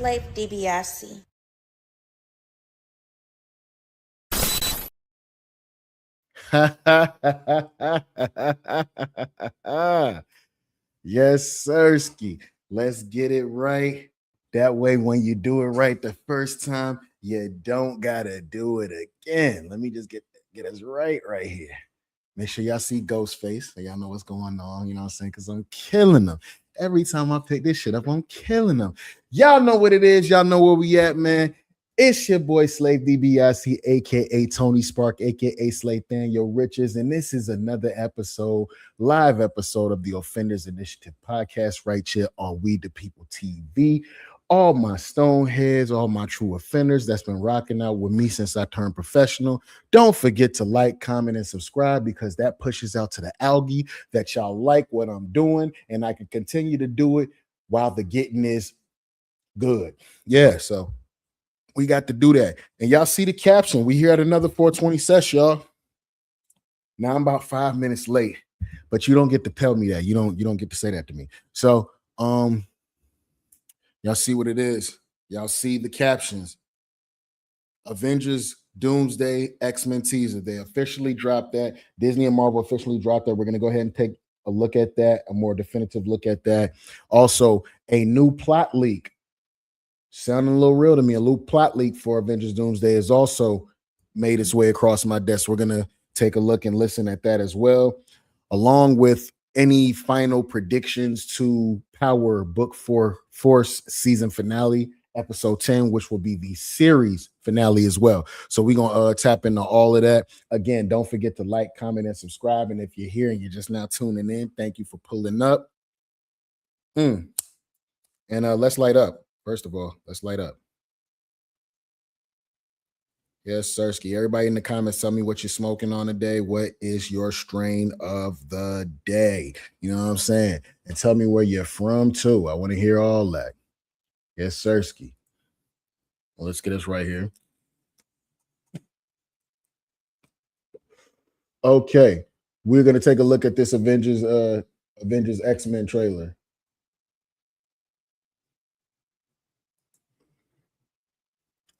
Slave DiBiase. Yes, Sirski. Let's get it right. That way, when you do it right the first time, you don't gotta do it again. Let me just get us right here. Make sure y'all see Ghostface so y'all know what's going on. You know what I'm saying? Because I'm killing them. Every time I pick this shit up, I'm killing them. Y'all know what it is. Y'all know where we at, man. It's your boy Slave DiBiase, aka Tony Spark, aka Slave Daniel Riches, and this is another episode, live episode of the Offenders Initiative podcast right here on We the People TV. All my stoneheads, all my true offenders that's been rocking out with me since I turned professional. Don't forget to like, comment, and subscribe because that pushes out to the algae that y'all like what I'm doing, and I can continue to do it while the getting is good. Yeah, so we got to do that. And y'all see the caption. We here at another 420 session, y'all. Now I'm about 5 minutes late, but you don't get to tell me that. You don't get to say that to me. So y'all see what it is. Y'all see the captions. Avengers Doomsday X-Men teaser. They officially dropped that. Disney and Marvel officially dropped that. We're gonna go ahead and take a look at that, a more definitive look at that. Also, a new plot leak. Sounding a little real to me. A little plot leak for Avengers Doomsday has also made its way across my desk. We're going to take a look and listen at that as well, along with any final predictions to Power Book 4 Force season finale, episode 10, which will be the series finale as well. So we're going to tap into all of that. Again, don't forget to like, comment, and subscribe. And if you're here and you're just now tuning in, thank you for pulling up. And let's light up. First of all, let's light up. Yes, Sirski. Everybody in the comments, tell me what you're smoking on today. What is your strain of the day? You know what I'm saying? And tell me where you're from, too. I want to hear all that. Yes, Sirski. Well, let's get us right here. Okay. We're going to take a look at this Avengers X-Men trailer.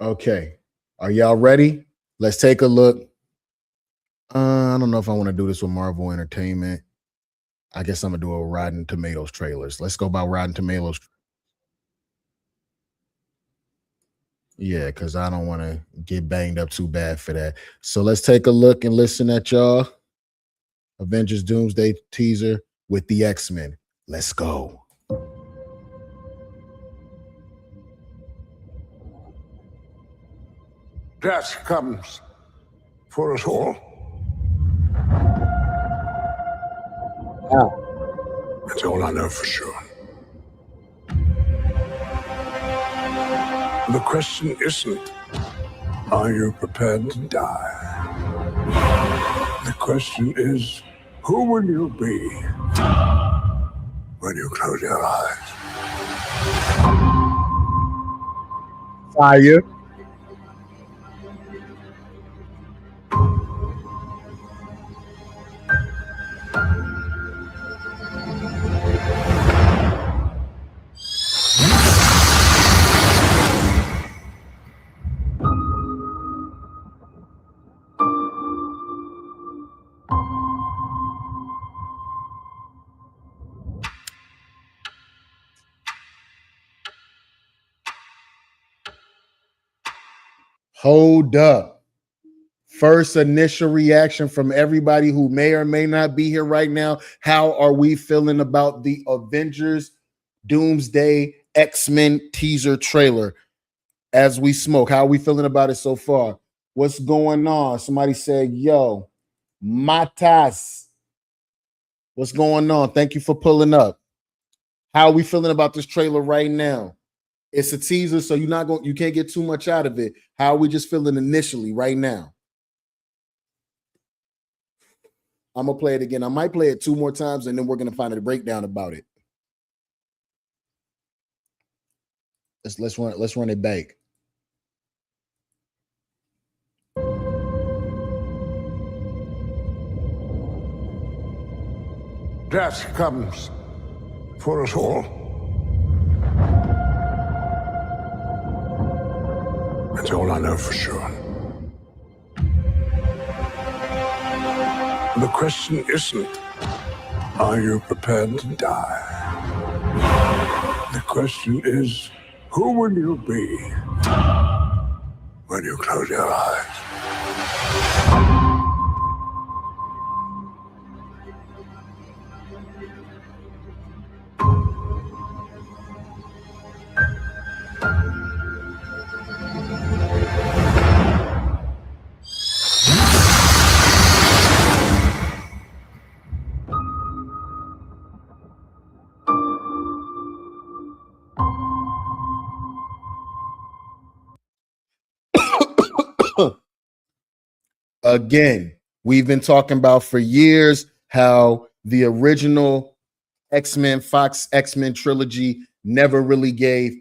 Okay. Are y'all ready? Let's take a look. I don't know if I want to do this with Marvel Entertainment. I guess I'm going to do a Rotten Tomatoes trailers. Let's go by Rotten Tomatoes. Yeah, because I don't want to get banged up too bad for that. So let's take a look and listen at y'all. Avengers Doomsday teaser with the X-Men. Let's go. Death comes for us all. That's all I know for sure. The question isn't, are you prepared to die? The question is, who will you be when you close your eyes? Fire. Hold up. First initial reaction from everybody who may or may not be here right now. How are we feeling about the Avengers Doomsday X-Men teaser trailer as we smoke? How are we feeling about it so far? What's going on? Somebody said, yo, Matas. What's going on? Thank you for pulling up. How are we feeling about this trailer right now? It's a teaser, so you can't get too much out of it. How are we just feeling initially right now? I'm gonna play it again. I might play it 2 more times, and then we're gonna find a breakdown about it. Let's run it back. Death comes for us all. That's all I know for sure. The question isn't, are you prepared to die? The question is, who will you be when you close your eyes? Again, we've been talking about for years how the original X-Men, Fox X-Men trilogy never really gave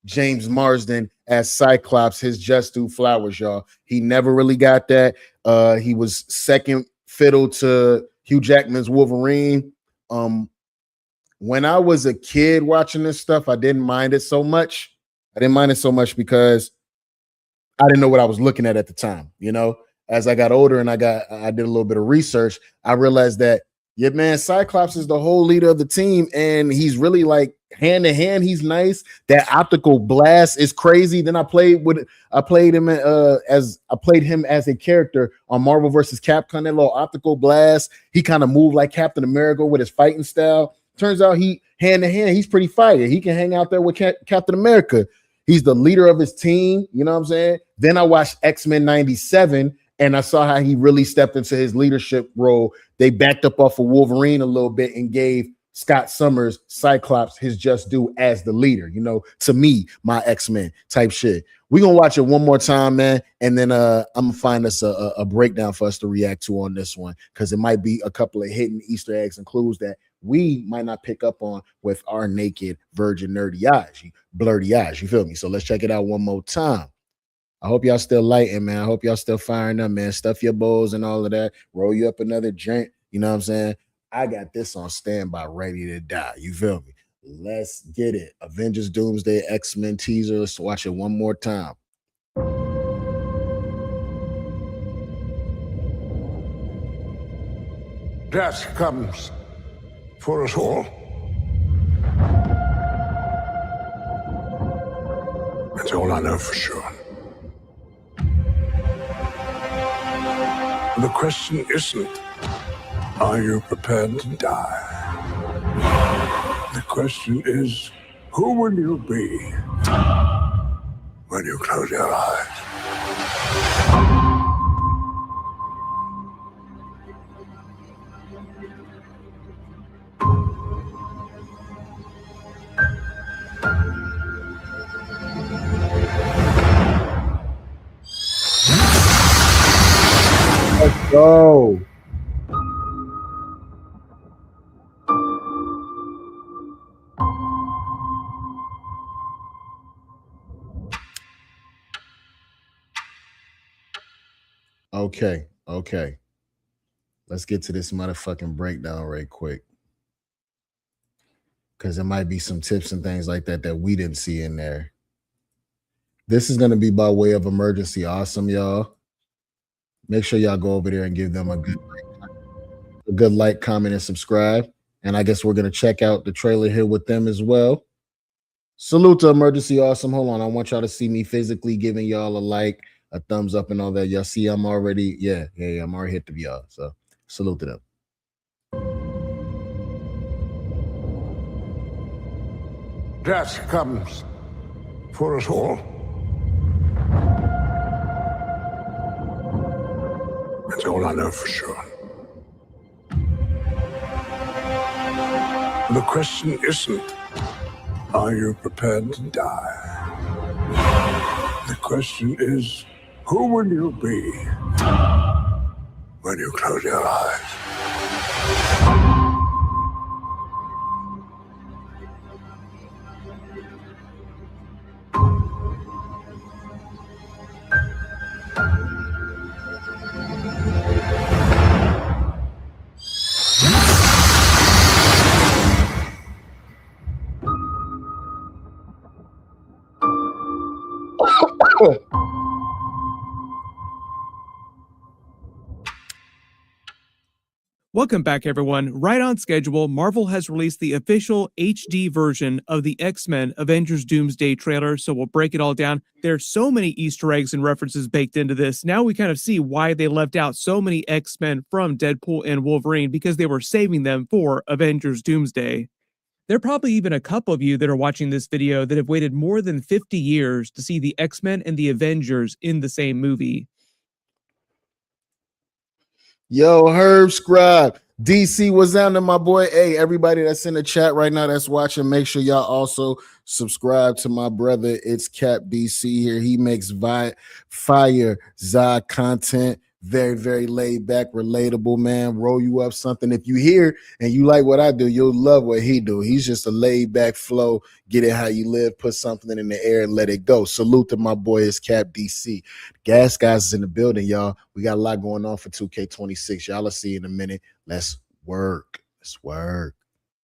James Marsden as Cyclops his just due flowers, y'all. He never really got that. He was second fiddle to Hugh Jackman's Wolverine. When I was a kid watching this stuff, I didn't mind it so much. I didn't mind it so much because I didn't know what I was looking at the time. You know, as I got older and I did a little bit of research, I realized that yeah, man, Cyclops is the whole leader of the team, and he's really like hand to hand. He's nice. That optical blast is crazy. Then I played him as a character on Marvel vs. Capcom. That little optical blast. He kind of moved like Captain America with his fighting style. Turns out he hand to hand, he's pretty fire. He can hang out there with Captain America. He's the leader of his team. You know what I'm saying? Then I watched X-Men 97. And I saw how he really stepped into his leadership role. They backed up off of Wolverine a little bit and gave Scott Summers, Cyclops, his just due as the leader, you know, to me, my X-Men type shit. We're going to watch it one more time, man. And then I'm going to find us a breakdown for us to react to on this one, because it might be a couple of hidden Easter eggs and clues that we might not pick up on with our naked, virgin, nerdy eyes, blurry eyes. You feel me? So let's check it out one more time. I hope y'all still lighting, man. I hope y'all still firing up, man. Stuff your bowls and all of that. Roll you up another drink. You know what I'm saying? I got this on standby, ready to die. You feel me? Let's get it. Avengers Doomsday X-Men teaser. Let's watch it one more time. Death comes for us all. That's all I know for sure. The question isn't, are you prepared to die? The question is, who will you be when you close your eyes? Let's go. Okay. Let's get to this motherfucking breakdown right quick, because there might be some tips and things like that that we didn't see in there. This is going to be by way of emergency awesome, y'all. Make sure y'all go over there and give them a good like, comment, and subscribe. And I guess we're going to check out the trailer here with them as well. Salute to Emergency Awesome. Hold on. I want y'all to see me physically giving y'all a like, a thumbs up, and all that. Y'all see I'm already, I'm already hit the y'all. So salute to them. Death comes for us all. That's all I know for sure. The question isn't, are you prepared to die? The question is, who will you be when you close your eyes? Welcome back, everyone. Right on schedule, Marvel has released the official HD version of the X-Men Avengers Doomsday trailer, so we'll break it all down. There's so many Easter eggs and references baked into this. Now we kind of see why they left out so many X-Men from Deadpool and Wolverine, because they were saving them for Avengers Doomsday. There are probably even a couple of you that are watching this video that have waited more than 50 years to see the X-Men and the Avengers in the same movie. Yo, Herb Scribe, DC, what's down to my boy? Hey, everybody that's in the chat right now that's watching, make sure y'all also subscribe to my brother. It's Cap DC here. He makes fire Zod content. Very, very laid back, relatable, man. Roll you up something. If you hear and you like what I do, you'll love what he do. He's just a laid back flow. Get it how you live. Put something in the air and let it go. Salute to my boy. It's Cap DC. Gas guys is in the building, y'all. We got a lot going on for 2K26. Y'all will see in a minute. Let's work. Let's work.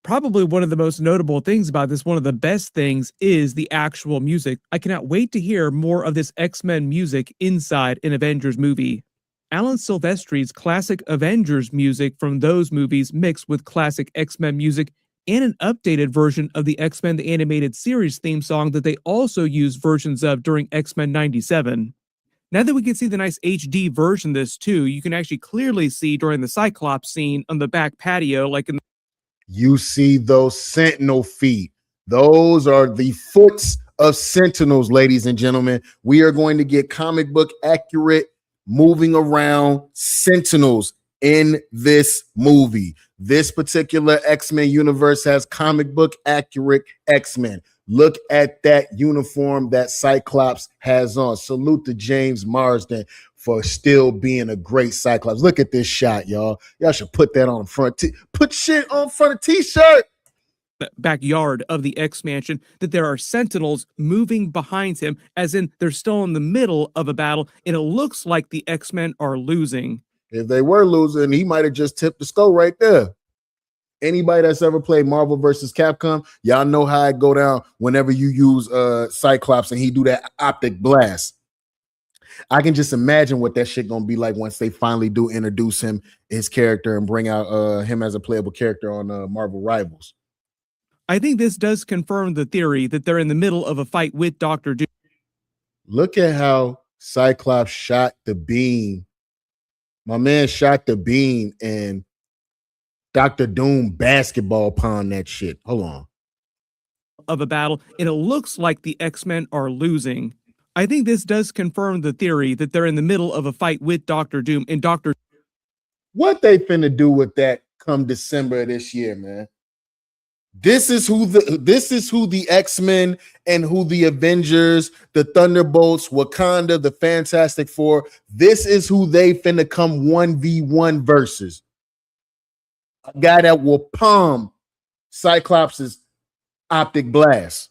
Probably one of the most notable things about this, one of the best things, is the actual music. I cannot wait to hear more of this X-Men music inside an Avengers movie. Alan Silvestri's classic Avengers music from those movies mixed with classic X-Men music and an updated version of the X-Men the Animated Series theme song that they also used versions of during X-Men 97. Now that we can see the nice HD version of this too, you can actually clearly see during the Cyclops scene on the back patio, like in you see those sentinel feet. Those are the foots of sentinels, ladies and gentlemen. We are going to get comic book accurate moving around sentinels in this movie. This particular X-Men universe has comic book accurate X-Men. Look at that uniform that Cyclops has on. Salute to James Marsden for still being a great Cyclops. Look at this shot, y'all. Y'all should put that on front. Put shit on front of t-shirt. Backyard of the X-Mansion, that there are sentinels moving behind him, as in they're still in the middle of a battle, and it looks like the X-Men are losing. If they were losing, he might have just tipped the skull right there. Anybody that's ever played Marvel versus Capcom, y'all know how it go down whenever you use Cyclops and he do that optic blast. I can just imagine what that shit gonna be like once they finally do introduce him, his character, and bring out him as a playable character on Marvel Rivals. I think this does confirm the theory that they're in the middle of a fight with Dr. Doom. Look at how Cyclops shot the beam. My man shot the beam and Dr. Doom basketball pawned that shit. Hold on. Of a battle, and it looks like the X-Men are losing. I think this does confirm the theory that they're in the middle of a fight with Dr. Doom, and what they finna do with that come December of this year, man. This is who the X-Men and who the Avengers, the Thunderbolts, Wakanda, the Fantastic Four, this is who they finna come 1v1 versus. A guy that will palm Cyclops' optic blast.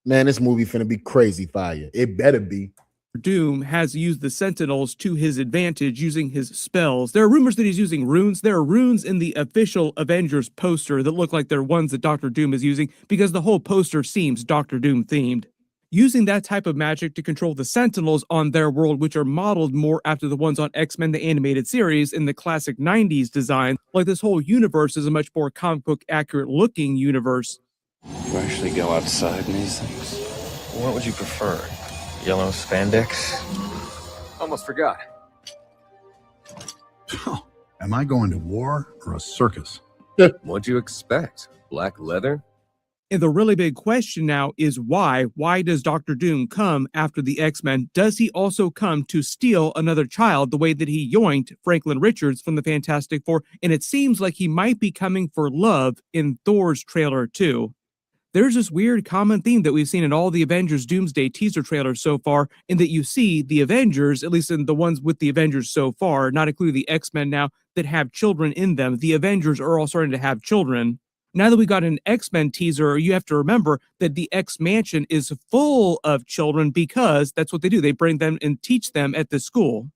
Man, this movie finna be crazy fire. It better be. Doom has used the Sentinels to his advantage using his spells. There are rumors that he's using runes. There are runes in the official Avengers poster that look like they're ones that Dr. Doom is using, because the whole poster seems Dr. Doom themed. Using that type of magic to control the Sentinels on their world, which are modeled more after the ones on X-Men the Animated Series in the classic 90s design, like this whole universe is a much more comic book accurate looking universe. You actually go outside in these things? What would you prefer? Yellow spandex? Almost forgot. Oh, am I going to war or a circus? What'd you expect? Black leather? And the really big question now is why? Why does Dr. Doom come after the X-Men? Does he also come to steal another child the way that he yoinked Franklin Richards from the Fantastic Four? And it seems like he might be coming for love in Thor's trailer too. There's this weird common theme that we've seen in all the Avengers Doomsday teaser trailers so far, in that you see the Avengers, at least in the ones with the Avengers so far, not including the X-Men now, that have children in them. The Avengers are all starting to have children. Now that we got an X-Men teaser, you have to remember that the X-Mansion is full of children, because that's what they do. They bring them and teach them at the school.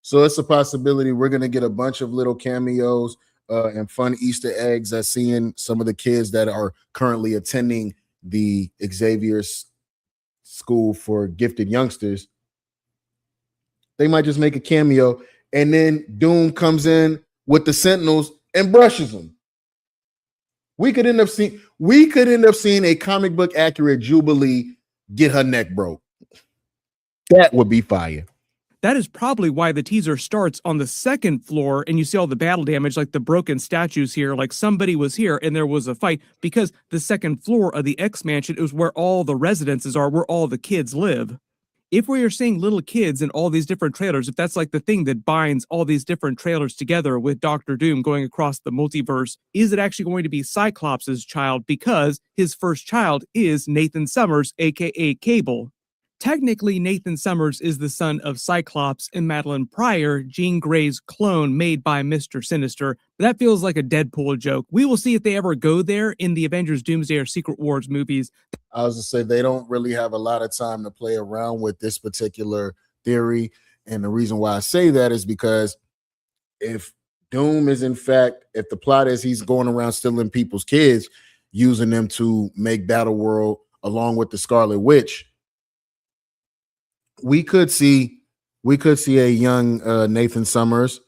So it's a possibility we're going to get a bunch of little cameos and fun Easter eggs at seeing some of the kids that are currently attending the Xavier's school for gifted youngsters. They might just make a cameo, and then Doom comes in with the Sentinels and brushes them. We could end up seeing a comic book accurate Jubilee get her neck broke. That would be fire. That is probably why the teaser starts on the second floor and you see all the battle damage, like the broken statues here, like somebody was here and there was a fight, because the second floor of the X Mansion is where all the residences are, where all the kids live. If we are seeing little kids in all these different trailers, if that's like the thing that binds all these different trailers together with Doctor Doom going across the multiverse, is it actually going to be Cyclops' child, because his first child is Nathan Summers, aka Cable? Technically, Nathan Summers is the son of Cyclops and Madeline Pryor, Jean Grey's clone made by Mr. Sinister. That feels like a Deadpool joke. We will see if they ever go there in the Avengers Doomsday or Secret Wars movies. I was to say they don't really have a lot of time to play around with this particular theory. And the reason why I say that is because if Doom is in fact, if the plot is he's going around stealing people's kids, using them to make Battle World along with the Scarlet Witch, we could see a young Nathan Summers,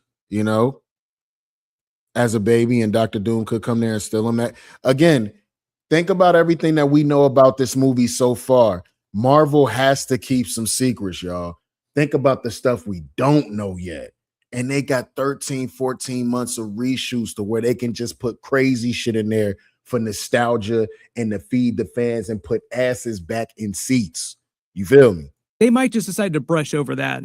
as a baby, and Dr. Doom could come there and steal him. Again, think about everything that we know about this movie so far. Marvel has to keep some secrets, y'all. Think about the stuff we don't know yet. And they got 13, 14 months of reshoots to where they can just put crazy shit in there for nostalgia and to feed the fans and put asses back in seats. You feel me? They might just decide to brush over that.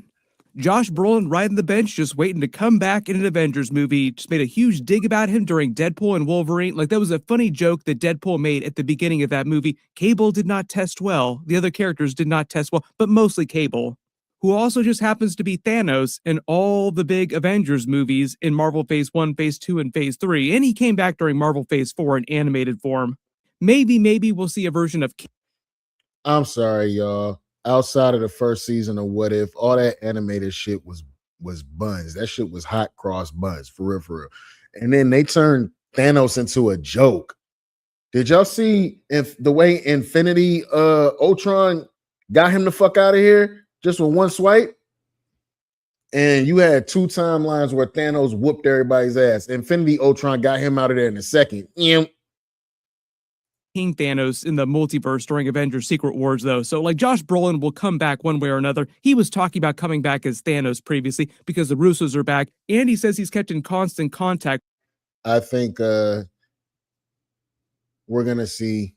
Josh Brolin riding the bench, just waiting to come back in an Avengers movie, just made a huge dig about him during Deadpool and Wolverine. Like, that was a funny joke that Deadpool made at the beginning of that movie. Cable did not test well. The other characters did not test well, but mostly Cable, who also just happens to be Thanos in all the big Avengers movies in Marvel Phase 1, Phase 2, and Phase 3. And he came back during Marvel Phase 4 in animated form. Maybe we'll see a version of... I'm sorry, y'all. Outside of the first season of What If, all that animated shit was buns. That shit was hot cross buns, for real. And then they turned Thanos into a joke. Did y'all see if the way Infinity Ultron got him the fuck out of here just with one swipe? And you had two timelines where Thanos whooped everybody's ass. Infinity Ultron got him out of there in a second. King Thanos in the multiverse during Avengers Secret Wars, though. So, like, Josh Brolin will come back one way or another. He was talking about coming back as Thanos previously because the Russos are back, and he says he's kept in constant contact. I think we're going to see,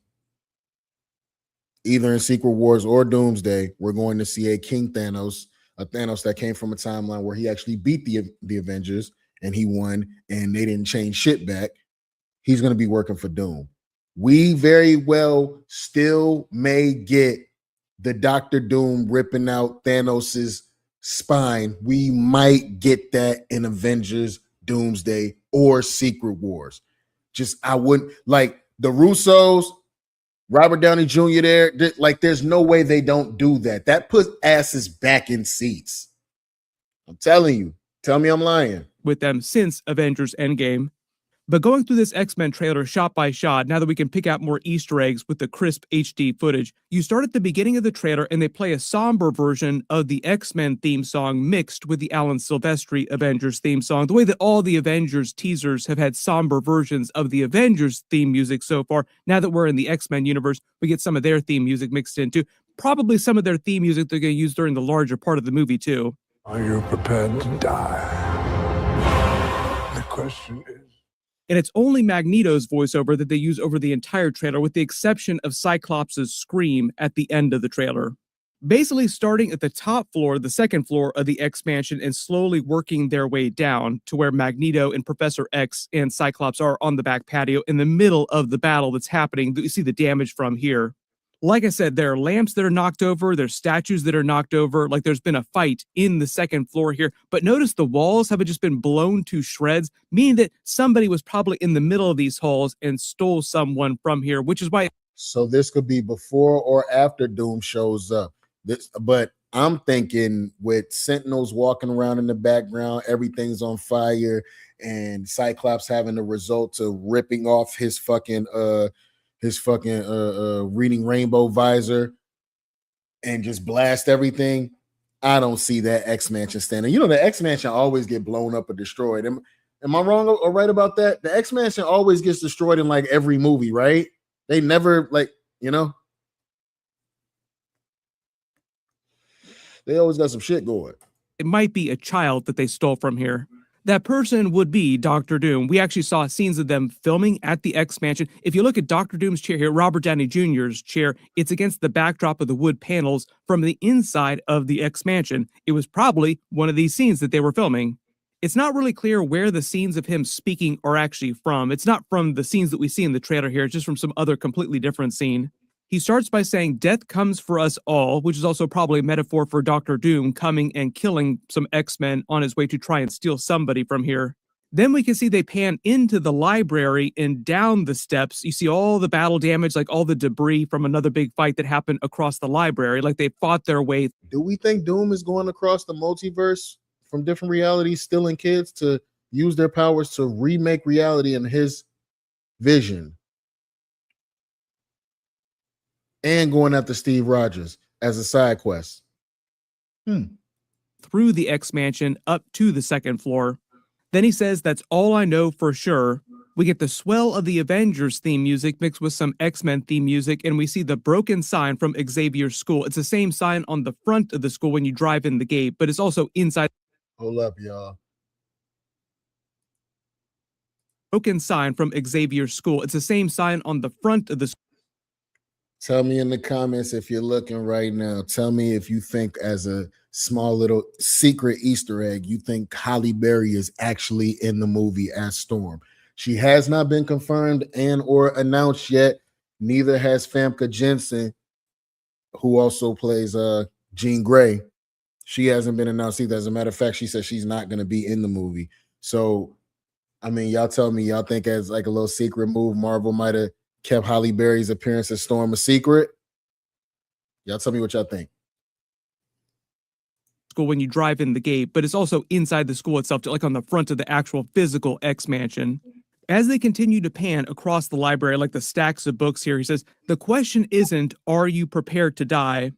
either in Secret Wars or Doomsday, we're going to see a King Thanos, a Thanos that came from a timeline where he actually beat the Avengers and he won, and they didn't change shit back. He's going to be working for Doom. We very well still may get the Doctor Doom ripping out Thanos's spine. We might get that in Avengers Doomsday or Secret Wars. I wouldn't like the Russos, Robert Downey Jr. there. Like, there's no way they don't do that. That puts asses back in seats. I'm telling you. Tell me I'm lying. With them since Avengers Endgame. But going through this X-Men trailer shot by shot, now that we can pick out more Easter eggs with the crisp HD footage, you start at the beginning of the trailer and they play a somber version of the X-Men theme song mixed with the Alan Silvestri Avengers theme song. The way that all the Avengers teasers have had somber versions of the Avengers theme music so far, now that we're in the X-Men universe, we get some of their theme music mixed in too. Probably some of their theme music they're going to use during the larger part of the movie too. Are you prepared to die? The question is... And it's only Magneto's voiceover that they use over the entire trailer, with the exception of Cyclops' scream at the end of the trailer. Basically starting at the top floor, the second floor of the X Mansion, and slowly working their way down to where Magneto and Professor X and Cyclops are on the back patio in the middle of the battle that's happening. You see the damage from here. Like I said, there are lamps that are knocked over, there's statues that are knocked over, like there's been a fight in the second floor here. But notice the walls have just been blown to shreds, meaning that somebody was probably in the middle of these halls and stole someone from here, which is why... So this could be before or after Doom shows up. But I'm thinking with Sentinels walking around in the background, everything's on fire, and Cyclops having the result to ripping off his fucking reading rainbow visor. and just blast everything, I don't see that X-Mansion standing. You know, the X-Mansion always get blown up or destroyed. Am I wrong or right about that? The X-Mansion always gets destroyed in like every movie, right? They never they always got some shit going. It might be a child that they stole from here. That person would be Doctor Doom. We actually saw scenes of them filming at the X-Mansion. If you look at Doctor Doom's chair here, Robert Downey Jr.'s chair, it's against the backdrop of the wood panels from the inside of the X-Mansion. It was probably one of these scenes that they were filming. It's not really clear where the scenes of him speaking are actually from. It's not from the scenes that we see in the trailer here. It's just from some other completely different scene. He starts by saying, "Death comes for us all," which is also probably a metaphor for Doctor Doom coming and killing some X-Men on his way to try and steal somebody from here. Then we can see they pan into the library and down the steps. You see all the battle damage, like all the debris from another big fight that happened across the library, like they fought their way. Do we think Doom is going across the multiverse from different realities, stealing kids to use their powers to remake reality in his vision? And going after Steve Rogers as a side quest. Through the X-Mansion up to the second floor. Then he says, "That's all I know for sure." We get the swell of the Avengers theme music mixed with some X-Men theme music, and we see the broken sign from Xavier's school. It's the same sign on the front of the school when you drive in the gate, but it's also inside. Hold up, y'all. Broken sign from Xavier's school. It's the same sign on the front of the school. Tell me in the comments if you're looking right now. Tell me if you think, as a small little secret Easter egg, you think Halle Berry is actually in the movie as Storm. She has not been confirmed and or announced yet. Neither has Famke Janssen, who also plays Jean Grey. She hasn't been announced either. As a matter of fact, she said she's not going to be in the movie. So, I mean, y'all tell me, y'all think as like a little secret move, Marvel might have kept Halle Berry's appearance as Storm a secret? Y'all tell me what y'all think. School when you drive in the gate, but it's also inside the school itself, like on the front of the actual physical X-Mansion. As they continue to pan across the library, like the stacks of books here, he says, "The question isn't, are you prepared to die?"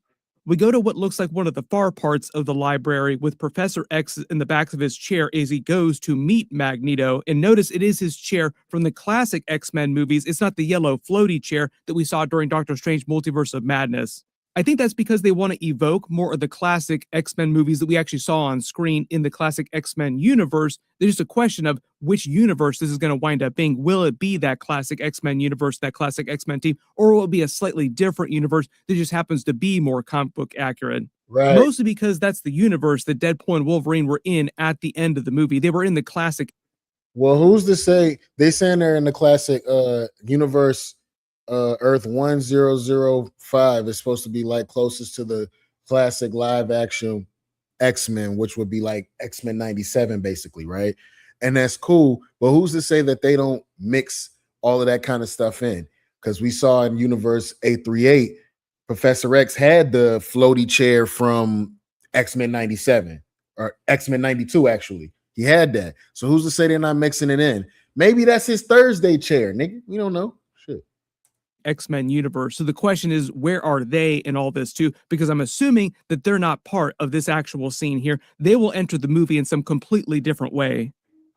We go to what looks like one of the far parts of the library with Professor X in the back of his chair as he goes to meet Magneto. And notice it is his chair from the classic X-Men movies. It's not the yellow floaty chair that we saw during Doctor Strange Multiverse of Madness. I think that's because they want to evoke more of the classic X-Men movies that we actually saw on screen in the classic X-Men universe. There's just a question of which universe this is going to wind up being. Will it be that classic X-Men universe, that classic X-Men team, or will it be a slightly different universe that just happens to be more comic book accurate? Right. Mostly because that's the universe that Deadpool and Wolverine were in at the end of the movie. They were in the classic. Well, who's to say? They saying they're in the classic universe. Earth 1005 is supposed to be like closest to the classic live action X-Men, which would be like X-Men 97 basically, right? And that's cool, but who's to say that they don't mix all of that kind of stuff in? Because we saw in universe 838 Professor X had the floaty chair from X-Men 97 or X-Men 92 actually. He had that. So who's to say they're not mixing it in? Maybe that's his Thursday chair, nigga. We don't know. Shit. X-Men universe. So the question is, where are they in all this too? Because I'm assuming that they're not part of this actual scene here. They will enter the movie in some completely different way.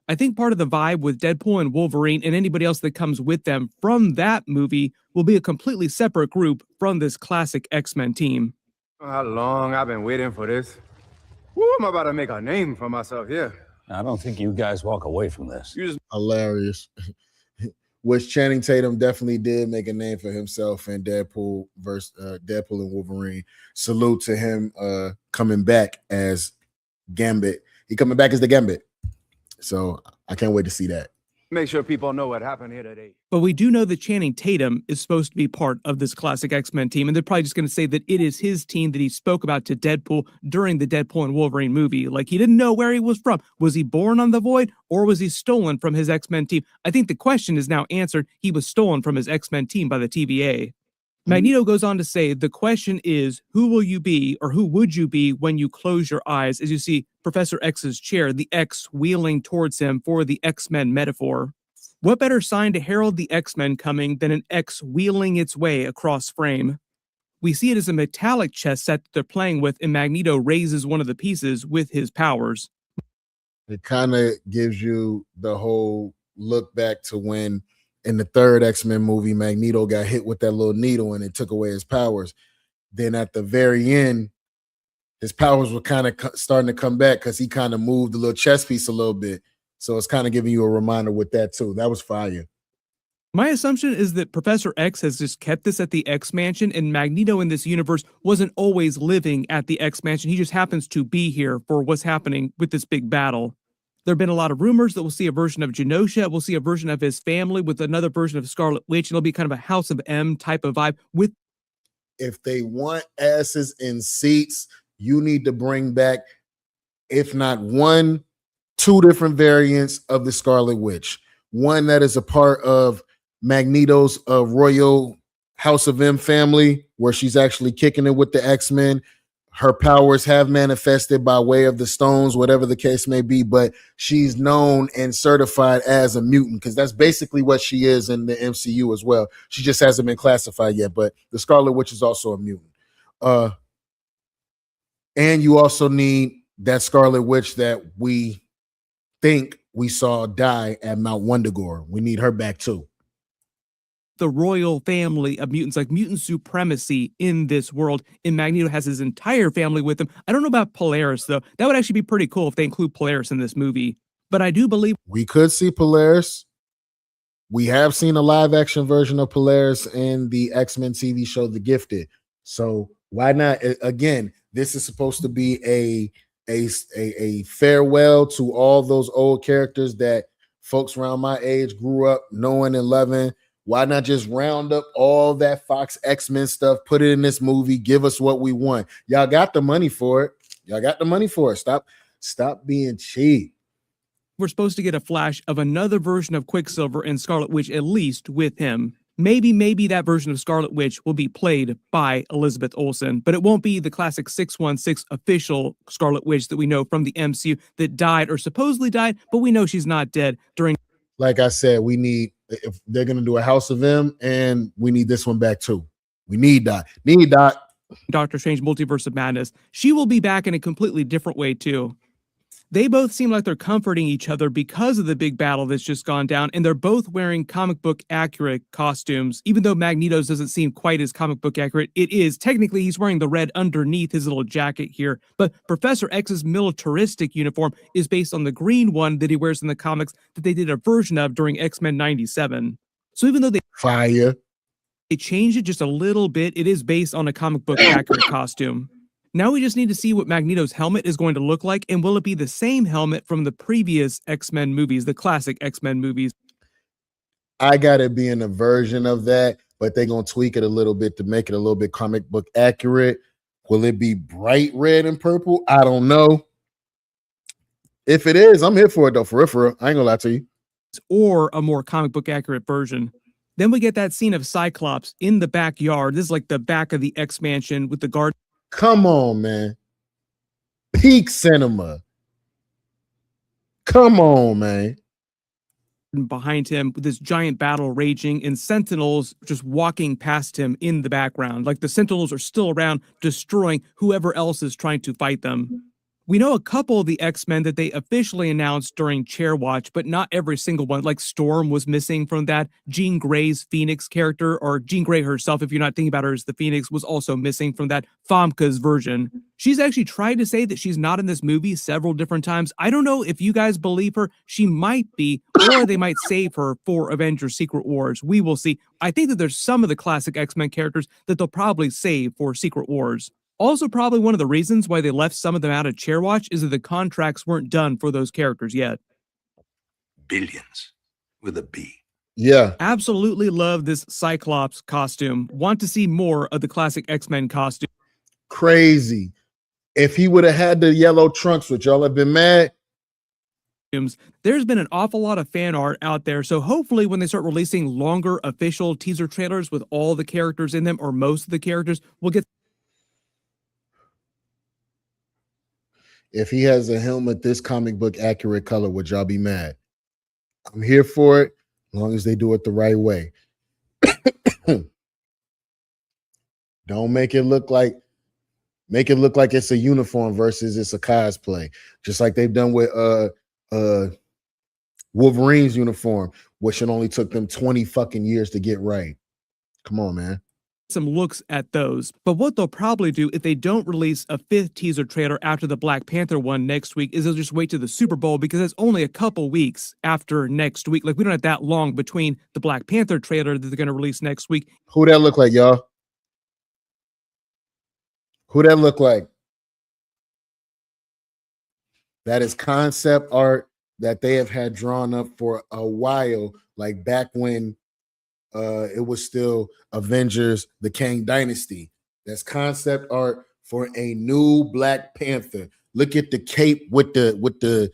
I think part of the vibe with Deadpool and Wolverine and anybody else that comes with them from that movie will be a completely separate group from this classic X-Men team. How long I've been waiting for this. Woo, I'm about to make a name for myself here. I don't think you guys walk away from this. Hilarious. Which Channing Tatum definitely did make a name for himself in Deadpool Deadpool and Wolverine. Salute to him coming back as Gambit. He coming back as the Gambit. So I can't wait to see that. Make sure people know what happened here today. But we do know that Channing Tatum is supposed to be part of this classic X-Men team, and they're probably just going to say that it is his team that he spoke about to Deadpool during the Deadpool and Wolverine movie. Like, he didn't know where he was from. Was he born on the Void, or was he stolen from his X-Men team? I think the question is now answered. He was stolen from his X-Men team by the TVA. Magneto goes on to say, the question is, who will you be, or who would you be when you close your eyes, as you see Professor X's chair, the X wheeling towards him for the X-Men metaphor. What better sign to herald the X-Men coming than an X wheeling its way across frame? We see it as a metallic chess set that they're playing with, and Magneto raises one of the pieces with his powers. It kind of gives you the whole look back to when in the third X-Men movie, Magneto got hit with that little needle and it took away his powers. Then at the very end, his powers were kind of starting to come back because he kind of moved the little chess piece a little bit. So it's kind of giving you a reminder with that too. That was fire. My assumption is that Professor X has just kept this at the X Mansion, and Magneto in this universe wasn't always living at the X Mansion. He just happens to be here for what's happening with this big battle. There have been a lot of rumors that we'll see a version of Genosha. We'll see a version of his family with another version of Scarlet Witch. It'll be kind of a House of M type of vibe. With if they want asses in seats, you need to bring back, if not one, two different variants of the Scarlet Witch. One that is a part of Magneto's royal House of M family, where she's actually kicking it with the X-Men. Her powers have manifested by way of the stones, whatever the case may be, but she's known and certified as a mutant because that's basically what she is in the MCU as well. She just hasn't been classified yet, but the Scarlet Witch is also a mutant. And you also need that Scarlet Witch that we think we saw die at Mount Wundagore. We need her back too. The royal family of mutants, like mutant supremacy in this world, and Magneto has his entire family with him. I don't know about Polaris, though. That would actually be pretty cool if they include Polaris in this movie. But I do believe we could see Polaris. We have seen a live action version of Polaris in the X-Men TV show, The Gifted. So why not? Again, this is supposed to be a farewell to all those old characters that folks around my age grew up knowing and loving. Why not just round up all that Fox X-Men stuff, put it in this movie, give us what we want? Y'all got the money for it. Y'all got the money for it. Stop being cheap. We're supposed to get a flash of another version of Quicksilver and Scarlet Witch, at least with him. Maybe that version of Scarlet Witch will be played by Elizabeth Olsen, but it won't be the classic 616 official Scarlet Witch that we know from the MCU that died or supposedly died, but we know she's not dead during. Like I said, we need, if they're going to do a House of M, and we need this one back too. We need that. Doctor Strange Multiverse of Madness. She will be back in a completely different way too. They both seem like they're comforting each other because of the big battle that's just gone down, and they're both wearing comic book accurate costumes. Even though Magneto's doesn't seem quite as comic book accurate, it is. Technically, he's wearing the red underneath his little jacket here, but Professor X's militaristic uniform is based on the green one that he wears in the comics that they did a version of during X-Men 97. So even though they changed it just a little bit, it is based on a comic book accurate costume. Now we just need to see what Magneto's helmet is going to look like, and will it be the same helmet from the previous X-Men movies, the classic X-Men movies? I got it being a version of that, but they're going to tweak it a little bit to make it a little bit comic book accurate. Will it be bright red and purple? I don't know. If it is, I'm here for it though, for real. I ain't gonna lie to you. Or a more comic book accurate version. Then we get that scene of Cyclops in the backyard. This is like the back of the X Mansion with the guard. Come on, man. Peak cinema. Come on, man. Behind him with this giant battle raging and Sentinels just walking past him in the background. Like the Sentinels are still around destroying whoever else is trying to fight them. We know a couple of the X-Men that they officially announced during Chair Watch, but not every single one. Like Storm was missing from that. Jean Grey's Phoenix character, or Jean Grey herself, if you're not thinking about her as the Phoenix, was also missing from that Famke's version. She's actually tried to say that she's not in this movie several different times. I don't know if you guys believe her. She might be, or they might save her for Avengers Secret Wars. We will see. I think that there's some of the classic X-Men characters that they'll probably save for Secret Wars. Also, probably one of the reasons why they left some of them out of Chair Watch is that the contracts weren't done for those characters yet. Billions with a B. Yeah. Absolutely love this Cyclops costume. Want to see more of the classic X-Men costume. Crazy. If he would have had the yellow trunks, would y'all have been mad? There's been an awful lot of fan art out there, so hopefully when they start releasing longer official teaser trailers with all the characters in them, or most of the characters, we'll get. If he has a helmet this comic book accurate color, would y'all be mad? I'm here for it, as long as they do it the right way. Don't make it look like it's a uniform versus it's a cosplay. Just like they've done with Wolverine's uniform, which it only took them 20 fucking years to get right. Come on, man. Some looks at those. But what they'll probably do if they don't release a 5th teaser trailer after the Black Panther one next week is they'll just wait to the Super Bowl, because it's only a couple weeks after next week. Like, we don't have that long between the Black Panther trailer that they're going to release next week. Who that look like, y'all? Who that look like? That is concept art that they have had drawn up for a while, like back when it was still Avengers, the Kang Dynasty. That's concept art for a new Black Panther. Look at the cape with the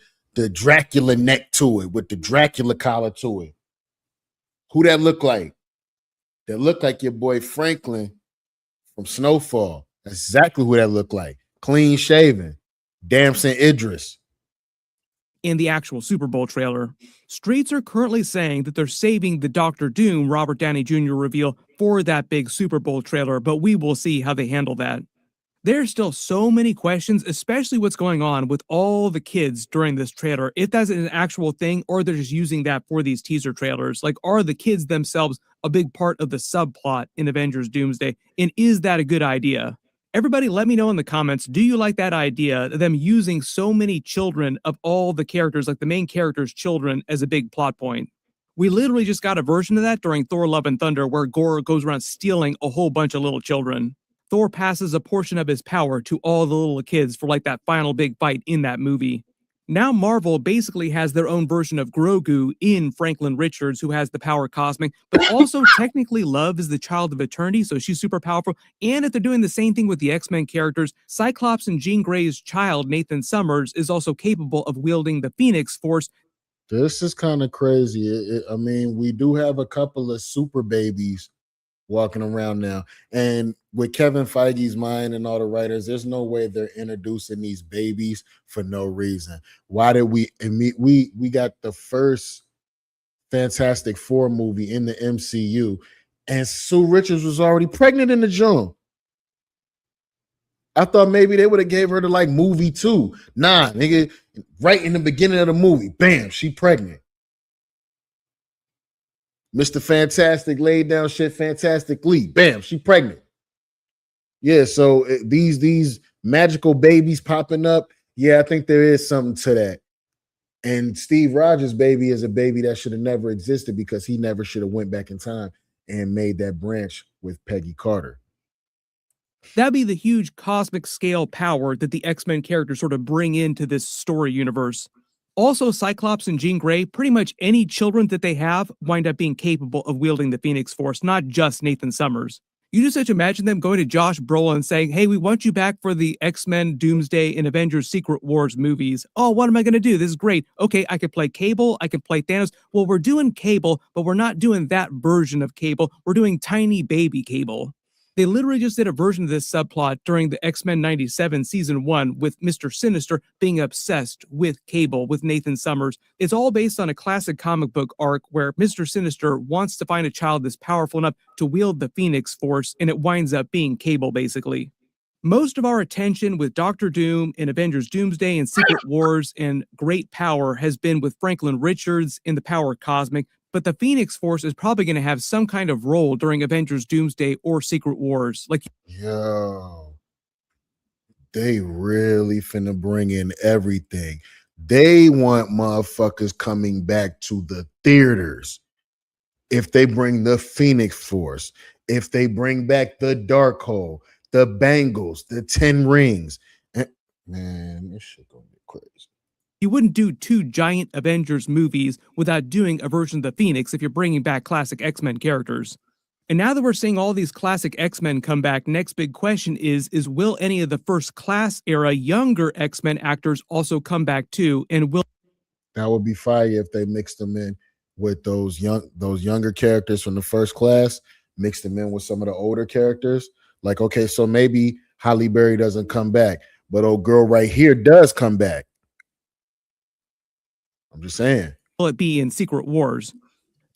Dracula neck to it, with the Dracula collar to it. Who that look like? That look like your boy Franklin from Snowfall. That's exactly who that look like. Clean shaven. Damson Idris. In the actual Super Bowl trailer, streets are currently saying that they're saving the Doctor Doom Robert Downey Jr. reveal for that big Super Bowl trailer, but we will see how they handle that. There's still so many questions, especially what's going on with all the kids during this trailer. If that's an actual thing, or they're just using that for these teaser trailers. Like, are the kids themselves a big part of the subplot in Avengers Doomsday? And is that a good idea? Everybody let me know in the comments, do you like that idea of them using so many children of all the characters, like the main characters' children, as a big plot point? We literally just got a version of that during Thor Love and Thunder, where Gore goes around stealing a whole bunch of little children. Thor passes a portion of his power to all the little kids for like that final big fight in that movie. Now Marvel basically has their own version of Grogu in Franklin Richards, who has the power cosmic, but also technically Love is the child of eternity, so she's super powerful. And if they're doing the same thing with the X-Men characters, Cyclops and Jean Grey's child, Nathan Summers, is also capable of wielding the Phoenix Force. This is kind of crazy. I mean, we do have a couple of super babies walking around now. And with Kevin Feige's mind and all the writers, there's no way they're introducing these babies for no reason. Why did we got the first Fantastic Four movie in the MCU, and Sue Richards was already pregnant in the joint. I thought maybe they would have gave her the like movie 2. Nah, nigga, right in the beginning of the movie, bam, she pregnant. Mr. Fantastic laid down shit fantastically. Bam, she pregnant. Yeah, so these magical babies popping up, yeah, I think there is something to that. And Steve Rogers' baby is a baby that should have never existed, because he never should have went back in time and made that branch with Peggy Carter. That'd be the huge cosmic scale power that the X-Men characters sort of bring into this story universe. Also, Cyclops and Jean Grey, pretty much any children that they have wind up being capable of wielding the Phoenix Force, not just Nathan Summers. You just have to imagine them going to Josh Brolin and saying, hey, we want you back for the X-Men, Doomsday, and Avengers Secret Wars movies. Oh, what am I going to do? This is great. Okay, I could play Cable. I can play Thanos. Well, we're doing Cable, but we're not doing that version of Cable. We're doing tiny baby Cable. They literally just did a version of this subplot during the X-Men 97 season 1 with Mr. Sinister being obsessed with Cable, with Nathan Summers. It's all based on a classic comic book arc where Mr. Sinister wants to find a child that's powerful enough to wield the Phoenix Force, and it winds up being Cable, basically. Most of our attention with Doctor Doom and Avengers Doomsday and Secret Wars and Great Power has been with Franklin Richards in the Power Cosmic, but the Phoenix Force is probably going to have some kind of role during Avengers Doomsday or Secret Wars. Like, yo, they really finna bring in everything. They want motherfuckers coming back to the theaters. If they bring the Phoenix Force, if they bring back the Darkhold, the Bangles, the 10 Rings, man, this shit gonna be crazy. You wouldn't do 2 giant Avengers movies without doing a version of the Phoenix if you're bringing back classic X-Men characters. And now that we're seeing all these classic X-Men come back, next big question is will any of the First Class era younger X-Men actors also come back too? And will that would be fire if they mixed them in with those younger characters from the First Class, mixed them in with some of the older characters. Like, okay, so maybe Halle Berry doesn't come back, but old girl right here does come back. I'm just saying. it be in Secret Wars?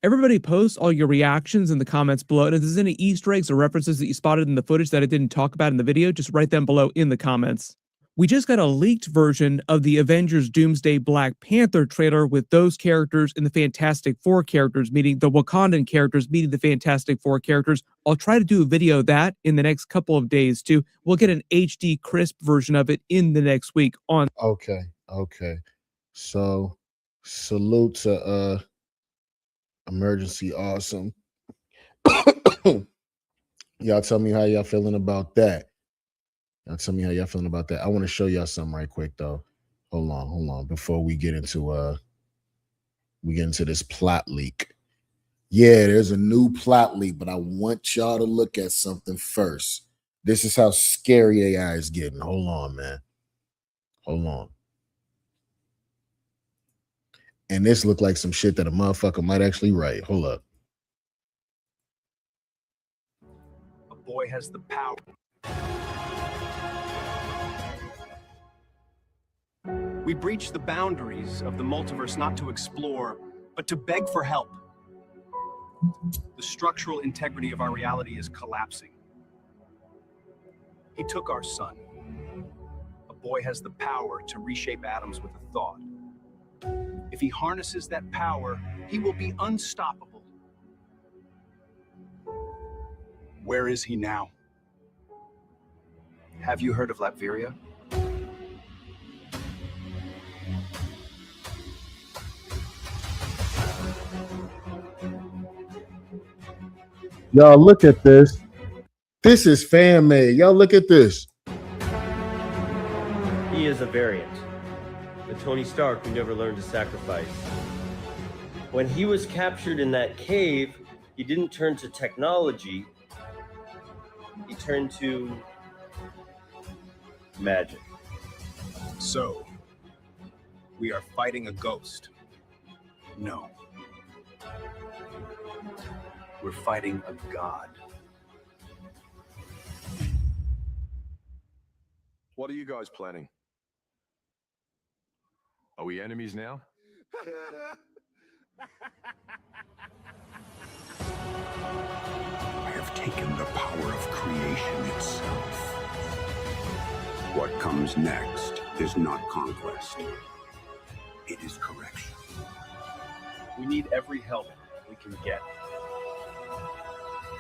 Everybody post all your reactions in the comments below, and if there's any Easter eggs or references that you spotted in the footage that I didn't talk about in the video, just write them below in the comments. We just got a leaked version of the Avengers Doomsday Black Panther trailer with those characters and the Fantastic Four characters meeting the Wakandan characters meeting the Fantastic Four characters. I'll try to do a video of that in the next couple of days too. We'll get an HD crisp version of it in the next week on. Okay. So salute to Emergency Awesome. Y'all tell me how y'all feeling about that. I want to show y'all something right quick though. Hold on. Before we get into this plot leak. Yeah, there's a new plot leak, but I want y'all to look at something first. This is how scary AI is getting. Hold on, man. Hold on. And this looked like some shit that a motherfucker might actually write. Hold up. A boy has the power. We breach the boundaries of the multiverse not to explore, but to beg for help. The structural integrity of our reality is collapsing. He took our son. A boy has the power to reshape atoms with a thought. If he harnesses that power, he will be unstoppable. Where is he now? Have you heard of Latveria? Y'all look at this. This is fan made. Y'all look at this. He is a variant. The Tony Stark who never learned to sacrifice. When he was captured in that cave, he didn't turn to technology. He turned to magic. So, we are fighting a ghost. No. We're fighting a god. What are you guys planning? Are we enemies now? I have taken the power of creation itself. What comes next is not conquest. It is correction. We need every help we can get.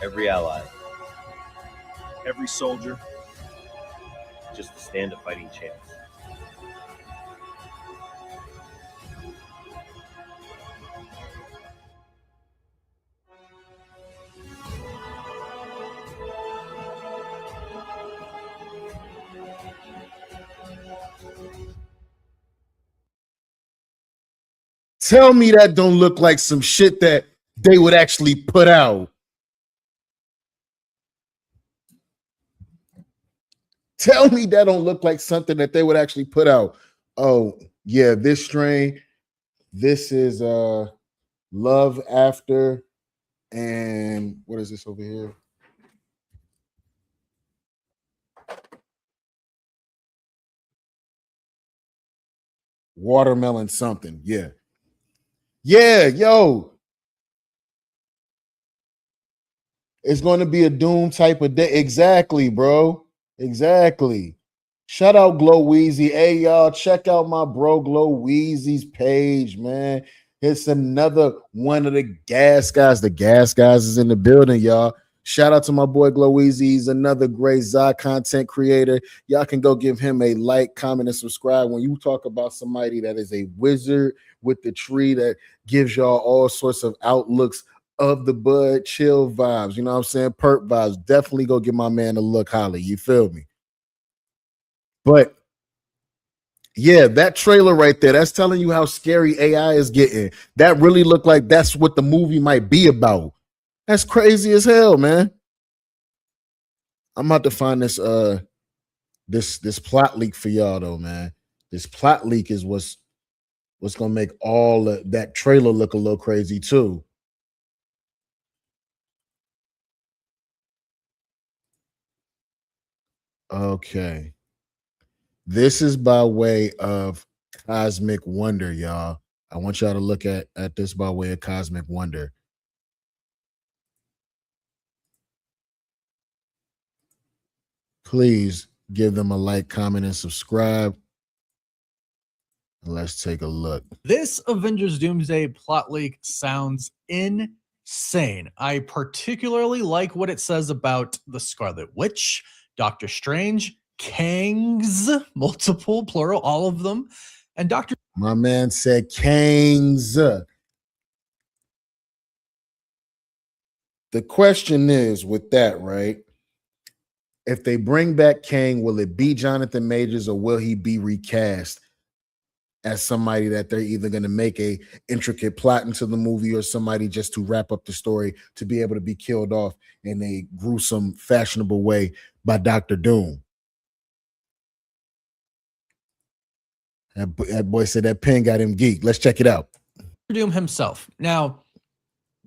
Every ally, Every soldier. just to stand a fighting chance. Tell me that don't look like some shit that they would actually put out. Tell me that don't look like something that they would actually put out. Oh, yeah, this strain. This is Love After. And what is this over here? Watermelon something. Yeah. Yeah, yo. It's going to be a Doom type of day. Exactly, bro. Exactly. Shout out Glow Wheezy. Hey, y'all, check out my bro Glow Wheezy's page, man. It's another one of the gas guys. The gas guys is in the building, y'all. Shout out to my boy Glow Wheezy. He's another great Zod content creator. Y'all can go give him a like, comment, and subscribe. When you talk about somebody that is a wizard with the tree that gives y'all all sorts of outlooks of the bud, chill vibes, you know what I'm saying? Perp vibes. Definitely go give my man a look, Holly. You feel me? But yeah, that trailer right there, that's telling you how scary AI is getting. That really looked like that's what the movie might be about. That's crazy as hell, man. I'm about to find this this plot leak for y'all though, man. This plot leak is what's gonna make all that trailer look a little crazy too. Okay. This is by way of Cosmic Wonder, y'all. I want y'all to look at this by way of Cosmic Wonder. Please give them a like, comment, and subscribe. Let's take a look. This Avengers Doomsday plot leak sounds insane. I particularly like what it says about the Scarlet Witch, Doctor Strange, Kangs, multiple, plural, all of them, and Dr. My man said Kangs. The question is with that, right? If they bring back Kang, will it be Jonathan Majors or will he be recast as somebody that they're either going to make a intricate plot into the movie or somebody just to wrap up the story to be able to be killed off in a gruesome, fashionable way by Dr. Doom? That boy said that pen got him geeked. Let's check it out. Doom himself. Now,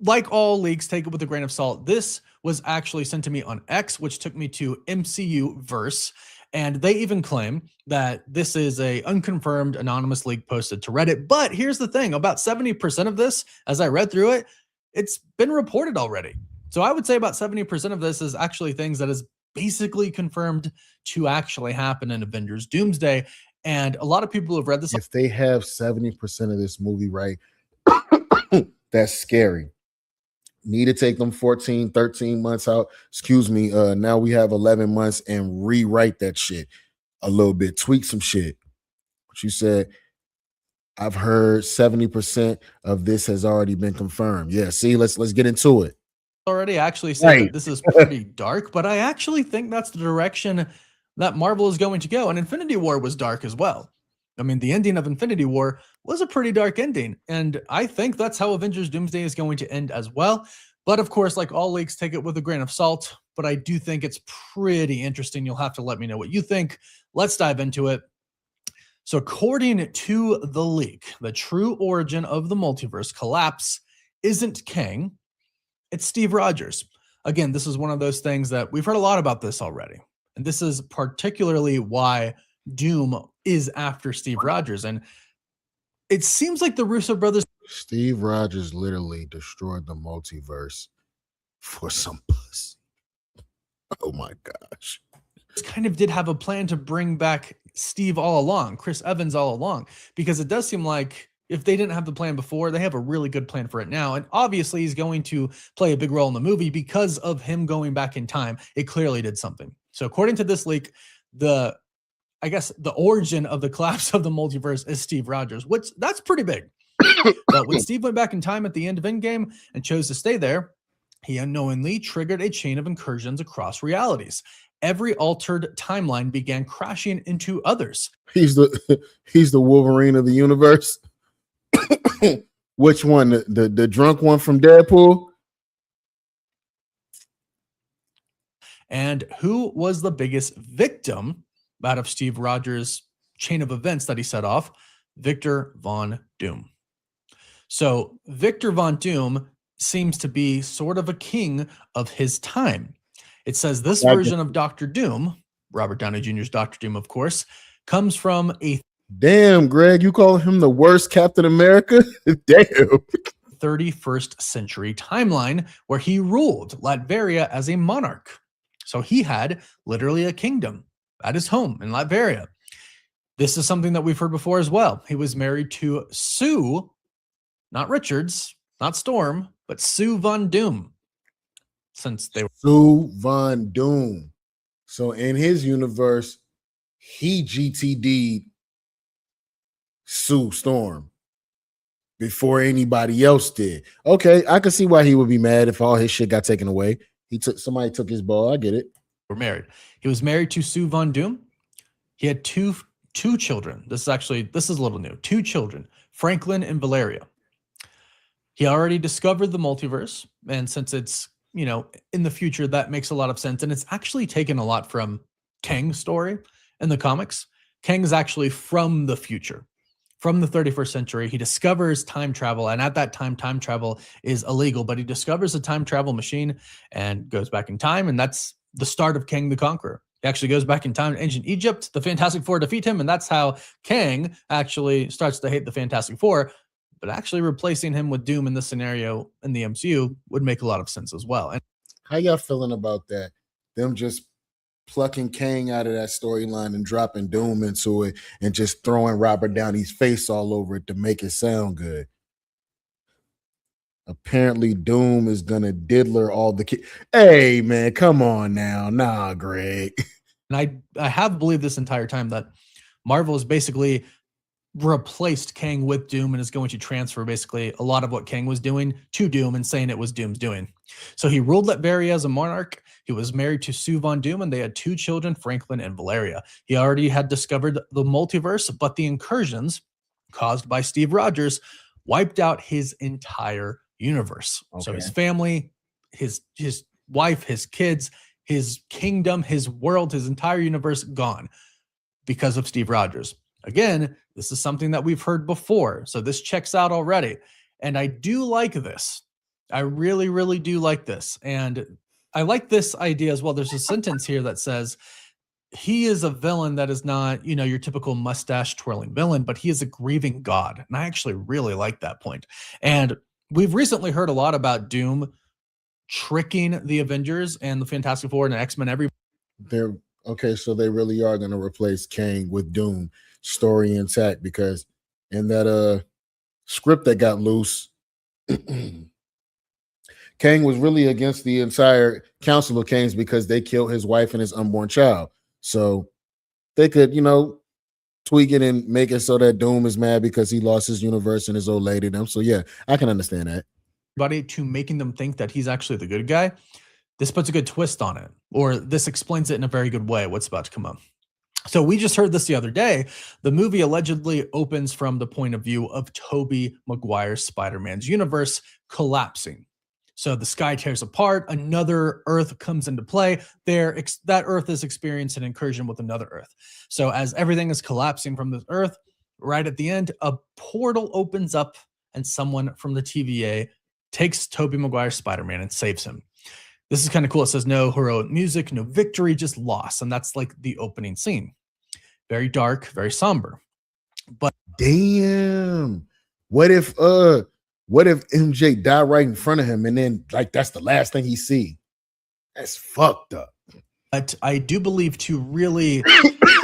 like all leaks, take it with a grain of salt. This was actually sent to me on X, which took me to MCU Verse. And they even claim that this is a unconfirmed anonymous leak posted to Reddit. But here's the thing, about 70% of this, as I read through it, it's been reported already. So I would say about 70% of this is actually things that is basically confirmed to actually happen in Avengers Doomsday. And a lot of people who have read this. If they have 70% of this movie right, that's scary. Need to take them 14, 13 months out. Excuse me. Now we have 11 months and rewrite that shit a little bit, tweak some shit. But you said, I've heard 70% of this has already been confirmed. Yeah, see, let's get into it. Already actually said that this is pretty dark, but I actually think that's the direction that Marvel is going to go. And Infinity War was dark as well. I mean, the ending of Infinity War was a pretty dark ending. And I think that's how Avengers Doomsday is going to end as well. But of course, like all leaks, take it with a grain of salt. But I do think it's pretty interesting. You'll have to let me know what you think. Let's dive into it. So according to the leak, the true origin of the multiverse collapse isn't Kang, it's Steve Rogers. Again, this is one of those things that we've heard a lot about this already. And this is particularly why Doom is after Steve Rogers. And it seems like the Russo brothers. Steve Rogers literally destroyed the multiverse for some pussy. Oh my gosh. Kind of did have a plan to bring back Steve all along, Chris Evans all along, because it does seem like if they didn't have the plan before, they have a really good plan for it now. And obviously he's going to play a big role in the movie because of him going back in time. It clearly did something. So according to this leak, I guess the origin of the collapse of the multiverse is Steve Rogers, which that's pretty big. But when Steve went back in time at the end of Endgame and chose to stay there, he unknowingly triggered a chain of incursions across realities. Every altered timeline began crashing into others. He's the Wolverine of the universe. Which one? The drunk one from Deadpool? And who was the biggest victim out of Steve Rogers' chain of events that he set off? Victor Von Doom. So Victor Von Doom seems to be sort of a king of his time. It says this version of Dr. Doom, Robert Downey Jr.'s Dr. Doom, of course, comes from a... Damn, Greg, you call him the worst Captain America? Damn. 31st century timeline where he ruled Latveria as a monarch. So he had literally a kingdom at his home in Latveria. This is something that we've heard before as well. He was married to Sue, not Richards, not Storm, but Sue Von Doom. Since they were Sue Von Doom. So in his universe, he GTD'd Sue Storm before anybody else did. Okay, I can see why he would be mad if all his shit got taken away. Somebody took his ball. I get it. Were married. He was married to Sue Von Doom. He had two children. This is a little new. 2 children, Franklin and Valeria. He already discovered the multiverse, and since it's in the future, that makes a lot of sense. And it's actually taken a lot from Kang's story in the comics. Kang's actually from the future, from the 31st century. He discovers time travel. And at that time, time travel is illegal, but he discovers a time travel machine and goes back in time. And that's the start of Kang the Conqueror. He actually goes back in time to ancient Egypt. The Fantastic Four defeat him. And that's how Kang actually starts to hate the Fantastic Four. But actually replacing him with Doom in this scenario in the MCU would make a lot of sense as well. And how y'all feeling about that? Them just plucking Kang out of that storyline and dropping Doom into it and just throwing Robert Downey's face all over it to make it sound good. Apparently, Doom is gonna diddler all the kids. Hey, man, come on now. Nah, Greg. And I have believed this entire time that Marvel has basically replaced Kang with Doom and is going to transfer basically a lot of what Kang was doing to Doom and saying it was Doom's doing. So he ruled Latveria as a monarch. He was married to Sue Von Doom, and they had 2 children, Franklin and Valeria. He already had discovered the multiverse, but the incursions caused by Steve Rogers wiped out his entire universe. Okay. So his family, his wife, his kids, his kingdom, his world, his entire universe gone because of Steve Rogers. Again, this is something that we've heard before, so this checks out already. And I do like this. I really, really do like this. And I like this idea as well. There's a sentence here that says, he is a villain that is not, you know, your typical mustache twirling villain, but he is a grieving god. And I actually really like that point. And we've recently heard a lot about Doom tricking the Avengers and the Fantastic Four and the X-Men. They're okay, so they really are going to replace Kang with Doom, story intact, because in that script that got loose, Kang was really against the entire Council of Kangs because they killed his wife and his unborn child. So they could, you know, tweak it and make it so that Doom is mad because he lost his universe and his old lady. So yeah, I can understand that. To making them think that he's actually the good guy. This puts a good twist on it, or this explains it in a very good way, what's about to come up. So we just heard this the other day. The movie allegedly opens from the point of view of Tobey Maguire's Spider-Man's universe collapsing. So the sky tears apart, another Earth comes into play. That Earth is experiencing an incursion with another Earth. So as everything is collapsing from this Earth, right at the end, a portal opens up and someone from the TVA takes Tobey Maguire's Spider-Man and saves him. This is kind of cool. It says no heroic music, no victory, just loss. And that's like the opening scene. Very dark, very somber. But damn, what if MJ died right in front of him and then like that's the last thing he see? That's fucked up. But I do believe to really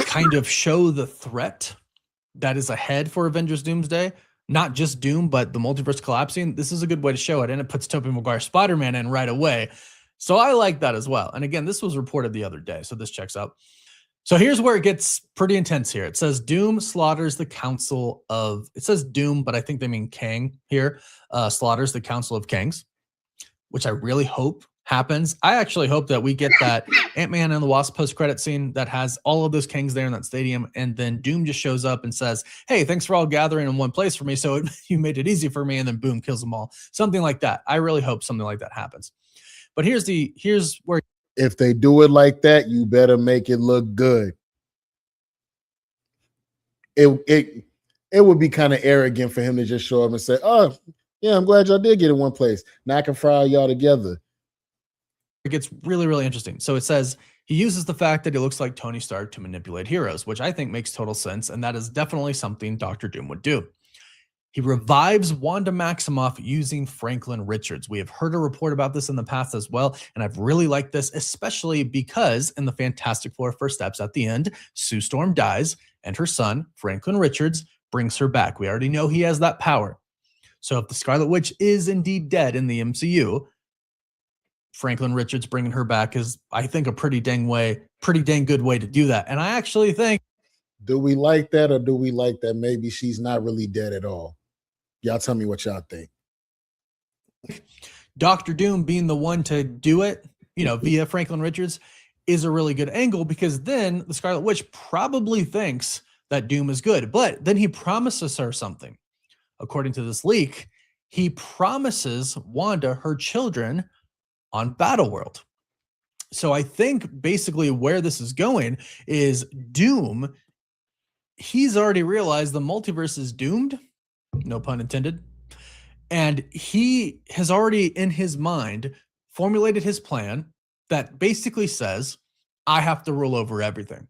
kind of show the threat that is ahead for Avengers Doomsday, not just Doom, but the multiverse collapsing, this is a good way to show it. And it puts Tobey Maguire's Spider-Man in right away. So I like that as well. And again, this was reported the other day, so this checks out. So here's where it gets pretty intense here. It says Doom slaughters the Council of, it says Doom, but I think they mean Kang here, slaughters the Council of Kangs, which I really hope happens. I actually hope that we get that Ant-Man and the Wasp post-credit scene that has all of those Kangs there in that stadium, and then Doom just shows up and says, hey, thanks for all gathering in one place for me, so you made it easy for me, and then boom, kills them all. Something like that. I really hope something like that happens. But here's where, if they do it like that, you better make it look good. It would be kind of arrogant for him to just show up and say, oh, yeah, I'm glad y'all did get in one place. Now I can fry y'all together. It gets really, really interesting. So it says he uses the fact that he looks like Tony Stark to manipulate heroes, which I think makes total sense. And that is definitely something Dr. Doom would do. He revives Wanda Maximoff using Franklin Richards. We have heard a report about this in the past as well, and I've really liked this, especially because in the Fantastic Four First Steps at the end, Sue Storm dies, and her son, Franklin Richards, brings her back. We already know he has that power. So if the Scarlet Witch is indeed dead in the MCU, Franklin Richards bringing her back is, I think, a pretty dang good way to do that. And I actually think, do we like that, or do we like that maybe she's not really dead at all? Y'all tell me what y'all think. Dr. Doom being the one to do it, via Franklin Richards, is a really good angle, because then the Scarlet Witch probably thinks that Doom is good, but then he promises her something. According to this leak, he promises Wanda her children on Battleworld. So I think basically where this is going is Doom, he's already realized the multiverse is doomed, no pun intended, and he has already in his mind formulated his plan that basically says, I have to rule over everything.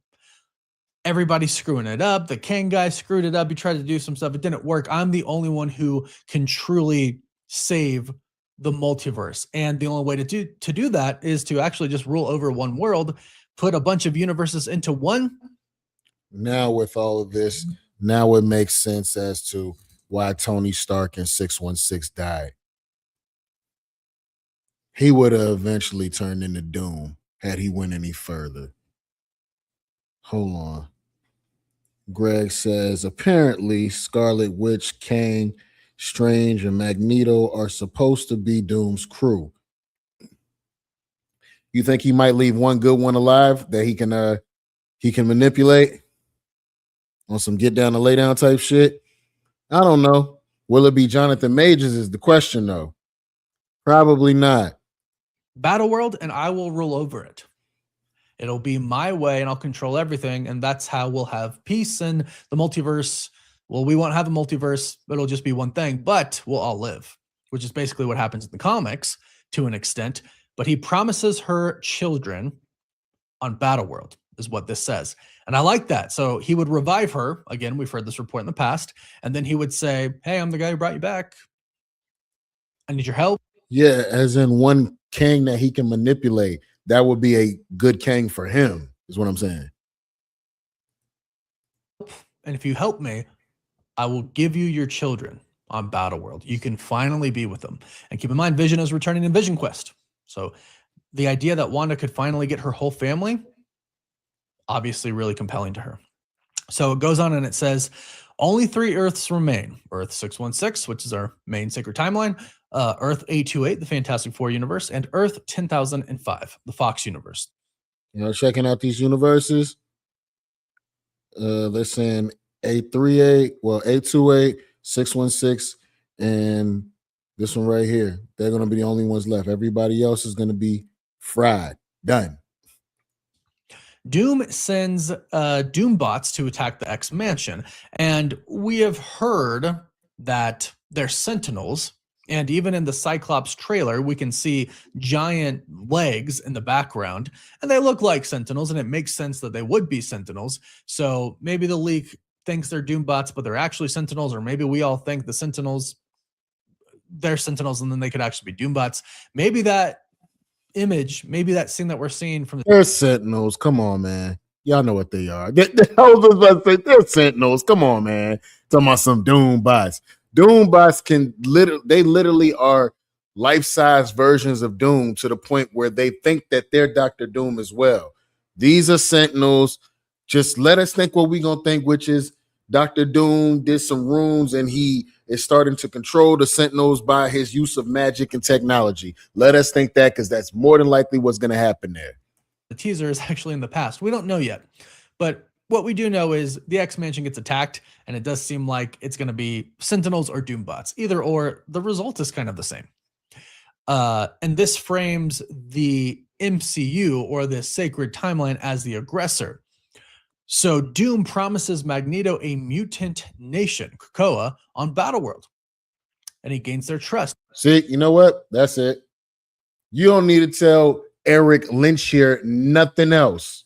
Everybody's screwing it up. The Kang guy screwed it up. He tried to do some stuff. It didn't work. I'm the only one who can truly save the multiverse. And the only way to do that is to actually just rule over one world. put a bunch of universes into one. Now with all of this, now it makes sense as to why Tony Stark and 616 died. He would have eventually turned into Doom had he went any further. Hold on. Greg says, apparently Scarlet Witch, Kang, Strange, and Magneto are supposed to be Doom's crew. You think he might leave one good one alive that he can manipulate on some get down and lay down type shit? I don't know. Will it be Jonathan Majors is the question, though. Probably not. Battle World, and I will rule over it. It'll be my way, and I'll control everything, and that's how we'll have peace in the multiverse. Well, we won't have a multiverse. It'll just be one thing, but we'll all live, which is basically what happens in the comics to an extent. But he promises her children on Battle World, is what this says. And I like that. So he would revive her. Again, we've heard this report in the past. And then he would say, hey, I'm the guy who brought you back. I need your help. Yeah, as in one Kang that he can manipulate. That would be a good Kang for him, is what I'm saying. And if you help me, I will give you your children on Battle World. You can finally be with them. And keep in mind, Vision is returning in Vision Quest. So the idea that Wanda could finally get her whole family, obviously really compelling to her. So it goes on and it says, only 3 Earths remain. Earth 616, which is our main sacred timeline, Earth 828, the Fantastic Four universe, and Earth 10,005, the Fox universe. You know, checking out these universes. They're saying 838, well, 828, 616, and this one right here. They're going to be the only ones left. Everybody else is going to be fried. Done. Doom sends Doom bots to attack the X Mansion. And we have heard that they're Sentinels. And even in the Cyclops trailer, we can see giant legs in the background. And they look like Sentinels, and it makes sense that they would be Sentinels. So maybe the leak thinks they're Doom bots, but they're actually Sentinels. Or maybe we all think the Sentinels, they're Sentinels, and then they could actually be Doom bots. Maybe that image, maybe that scene that we're seeing from they're Sentinels. Come on, man. Y'all know what they are. I was about to say they're Sentinels. Come on, man. Talking about some Doom bots. Doom bots can literally are life-size versions of Doom to the point where they think that they're Dr. Doom as well. These are Sentinels. Just let us think what we're gonna think, which is Dr. Doom did some runes and he is starting to control the Sentinels by his use of magic and technology. Let us think that, because that's more than likely what's going to happen there. The teaser is actually in the past. We don't know yet. But what we do know is the X-Mansion gets attacked, and it does seem like it's going to be Sentinels or Doombots. Either or, the result is kind of the same. And this frames the MCU, or the sacred timeline, as the aggressor. So Doom promises Magneto a mutant nation, Krakoa, on Battleworld, and he gains their trust. See, you know what? That's it. You don't need to tell Eric Lynch here nothing else.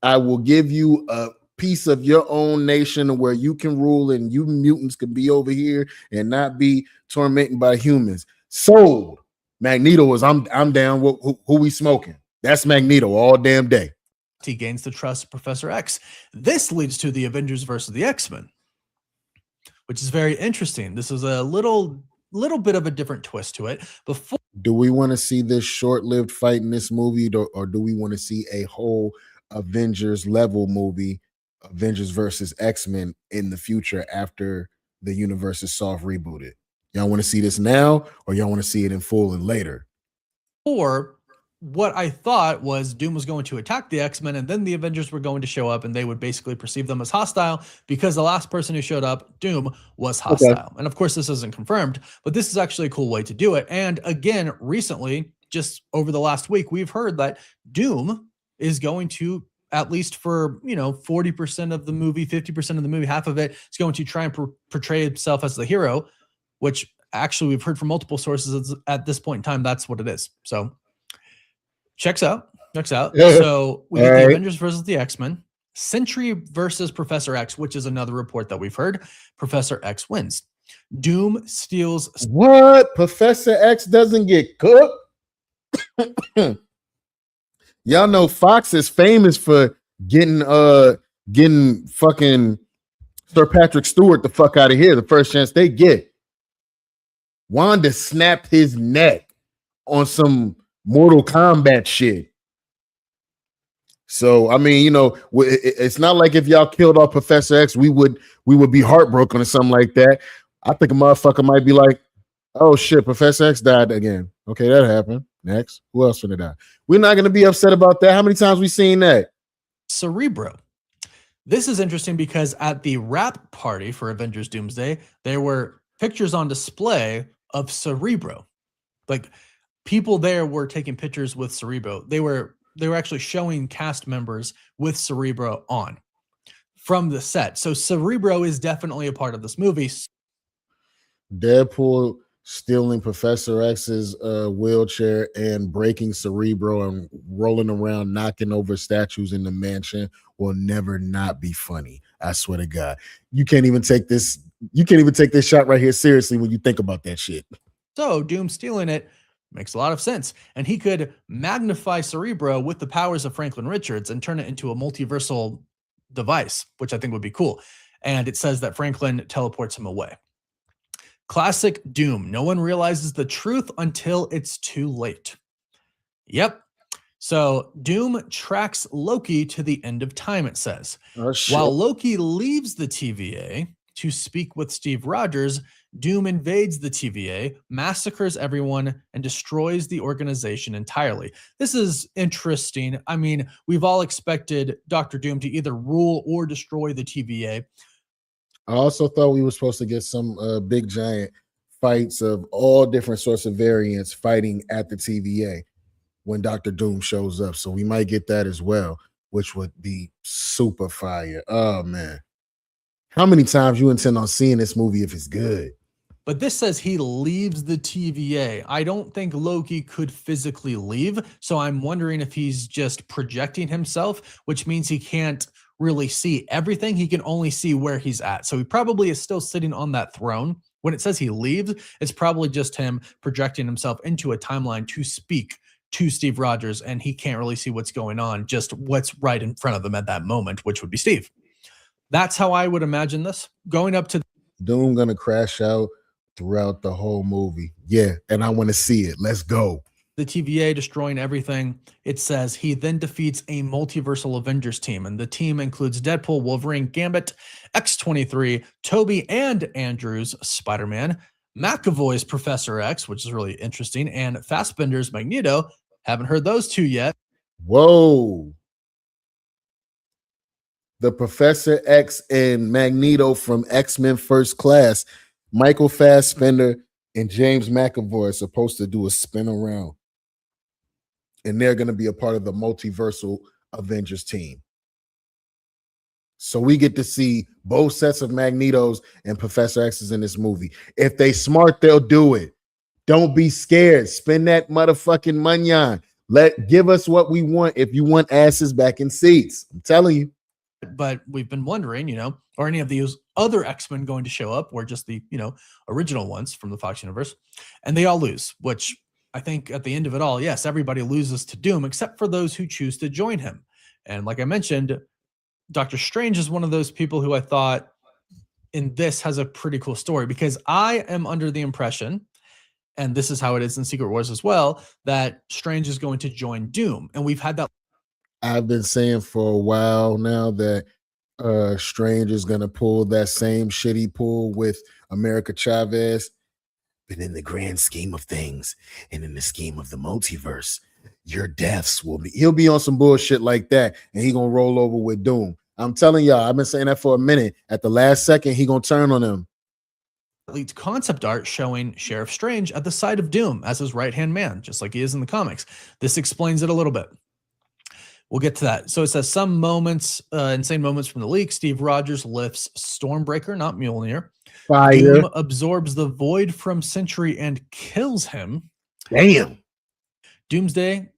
I will give you a piece of your own nation where you can rule, and you mutants can be over here and not be tormented by humans. Sold. Magneto is I'm down. Who we smoking? That's Magneto all damn day. He gains the trust of Professor X. This leads to the Avengers versus the X-Men, which is very interesting. This is a little bit of a different twist to it. Do we want to see this short-lived fight in this movie, or do we want to see a whole Avengers level movie, Avengers versus X-Men, in the future after the universe is soft rebooted? Y'all want to see this now, or y'all want to see it in full and later? Or what I thought was Doom was going to attack the X-Men, and then the Avengers were going to show up, and they would basically perceive them as hostile because the last person who showed up, Doom, was hostile. Okay. And of course, this isn't confirmed, but this is actually a cool way to do it. And again, recently, just over the last week, we've heard that Doom is going to, at least for 40% of the movie, 50% of the movie, half of it, is going to try and portray himself as the hero, which actually we've heard from multiple sources at this point in time. That's what it is. So checks out. So we get the Avengers versus the X-Men, Sentry versus Professor X, which is another report that we've heard. Professor X wins. Doom steals. What? Professor X doesn't get cooked? Y'all know Fox is famous for getting fucking Sir Patrick Stewart the fuck out of here the first chance they get. Wanda snapped his neck on some Mortal Kombat shit. So I mean, you know, it's not like if y'all killed off Professor X, we would be heartbroken or something like that. I think a motherfucker might be like, oh shit, Professor X died again. Okay, that happened. Next, who else gonna die? We're not gonna be upset about that. How many times we seen that? Cerebro. This is interesting because at the wrap party for Avengers Doomsday, there were pictures on display of Cerebro. Like people there were taking pictures with Cerebro. They were actually showing cast members with Cerebro on from the set. So Cerebro is definitely a part of this movie. Deadpool stealing Professor X's wheelchair and breaking Cerebro and rolling around, knocking over statues in the mansion will never not be funny. I swear to God. You can't even take this shot right here seriously when you think about that shit. So Doom stealing it makes a lot of sense. And he could magnify Cerebro with the powers of Franklin Richards and turn it into a multiversal device, which I think would be cool. And it says that Franklin teleports him away. Classic Doom. No one realizes the truth until it's too late. Yep. So Doom tracks Loki to the end of time, it says. Oh, shit. While Loki leaves the TVA to speak with Steve Rogers, Doom invades the TVA, massacres everyone, and destroys the organization entirely. This is interesting. I mean, we've all expected Dr. Doom to either rule or destroy the TVA. I also thought we were supposed to get some big giant fights of all different sorts of variants fighting at the TVA when Dr. Doom shows up. So we might get that as well, which would be super fire. Oh, man. How many times you intend on seeing this movie if it's good? But this says he leaves the TVA. I don't think Loki could physically leave. So I'm wondering if he's just projecting himself, which means he can't really see everything. He can only see where he's at. So he probably is still sitting on that throne. When it says he leaves, it's probably just him projecting himself into a timeline to speak to Steve Rogers, and he can't really see what's going on, just what's right in front of him at that moment, which would be Steve. That's how I would imagine this. Going up to Doom gonna crash out throughout the whole movie. Yeah, and I want to see it. Let's go. The TVA destroying everything. It says he then defeats a multiversal Avengers team, and the team includes Deadpool, Wolverine, Gambit, X-23, Toby and Andrew's Spider-Man, McAvoy's Professor X, which is really interesting, and Fassbender's Magneto. Haven't heard those two yet. Whoa. The Professor X and Magneto from X-Men First Class, Michael Fassbender and James McAvoy are supposed to do a spin around. And they're going to be a part of the multiversal Avengers team. So we get to see both sets of Magnetos and Professor X's in this movie. If they smart, they'll do it. Don't be scared. Spend that motherfucking money. Give us what we want if you want asses back in seats. I'm telling you. But we've been wondering, are any of these other X-Men going to show up, or just the, original ones from the Fox universe? And they all lose, which I think at the end of it all, yes, everybody loses to Doom, except for those who choose to join him. And like I mentioned, Doctor Strange is one of those people who I thought in this has a pretty cool story, because I am under the impression, and this is how it is in Secret Wars as well, that Strange is going to join Doom. And we've had that. I've been saying for a while now that Strange is going to pull that same shit he pulled with America Chavez. But in the grand scheme of things, and in the scheme of the multiverse, your deaths will be. He'll be on some bullshit like that, and he gonna roll over with Doom. I'm telling y'all, I've been saying that for a minute. At the last second, he gonna turn on him. Leaked concept art showing Sheriff Strange at the side of Doom as his right-hand man, just like he is in the comics. This explains it a little bit. We'll get to that. So it says some moments, insane moments from the leak. Steve Rogers lifts Stormbreaker, not Mjolnir. Fire. Doom absorbs the void from Sentry and kills him. Damn. Doomsday,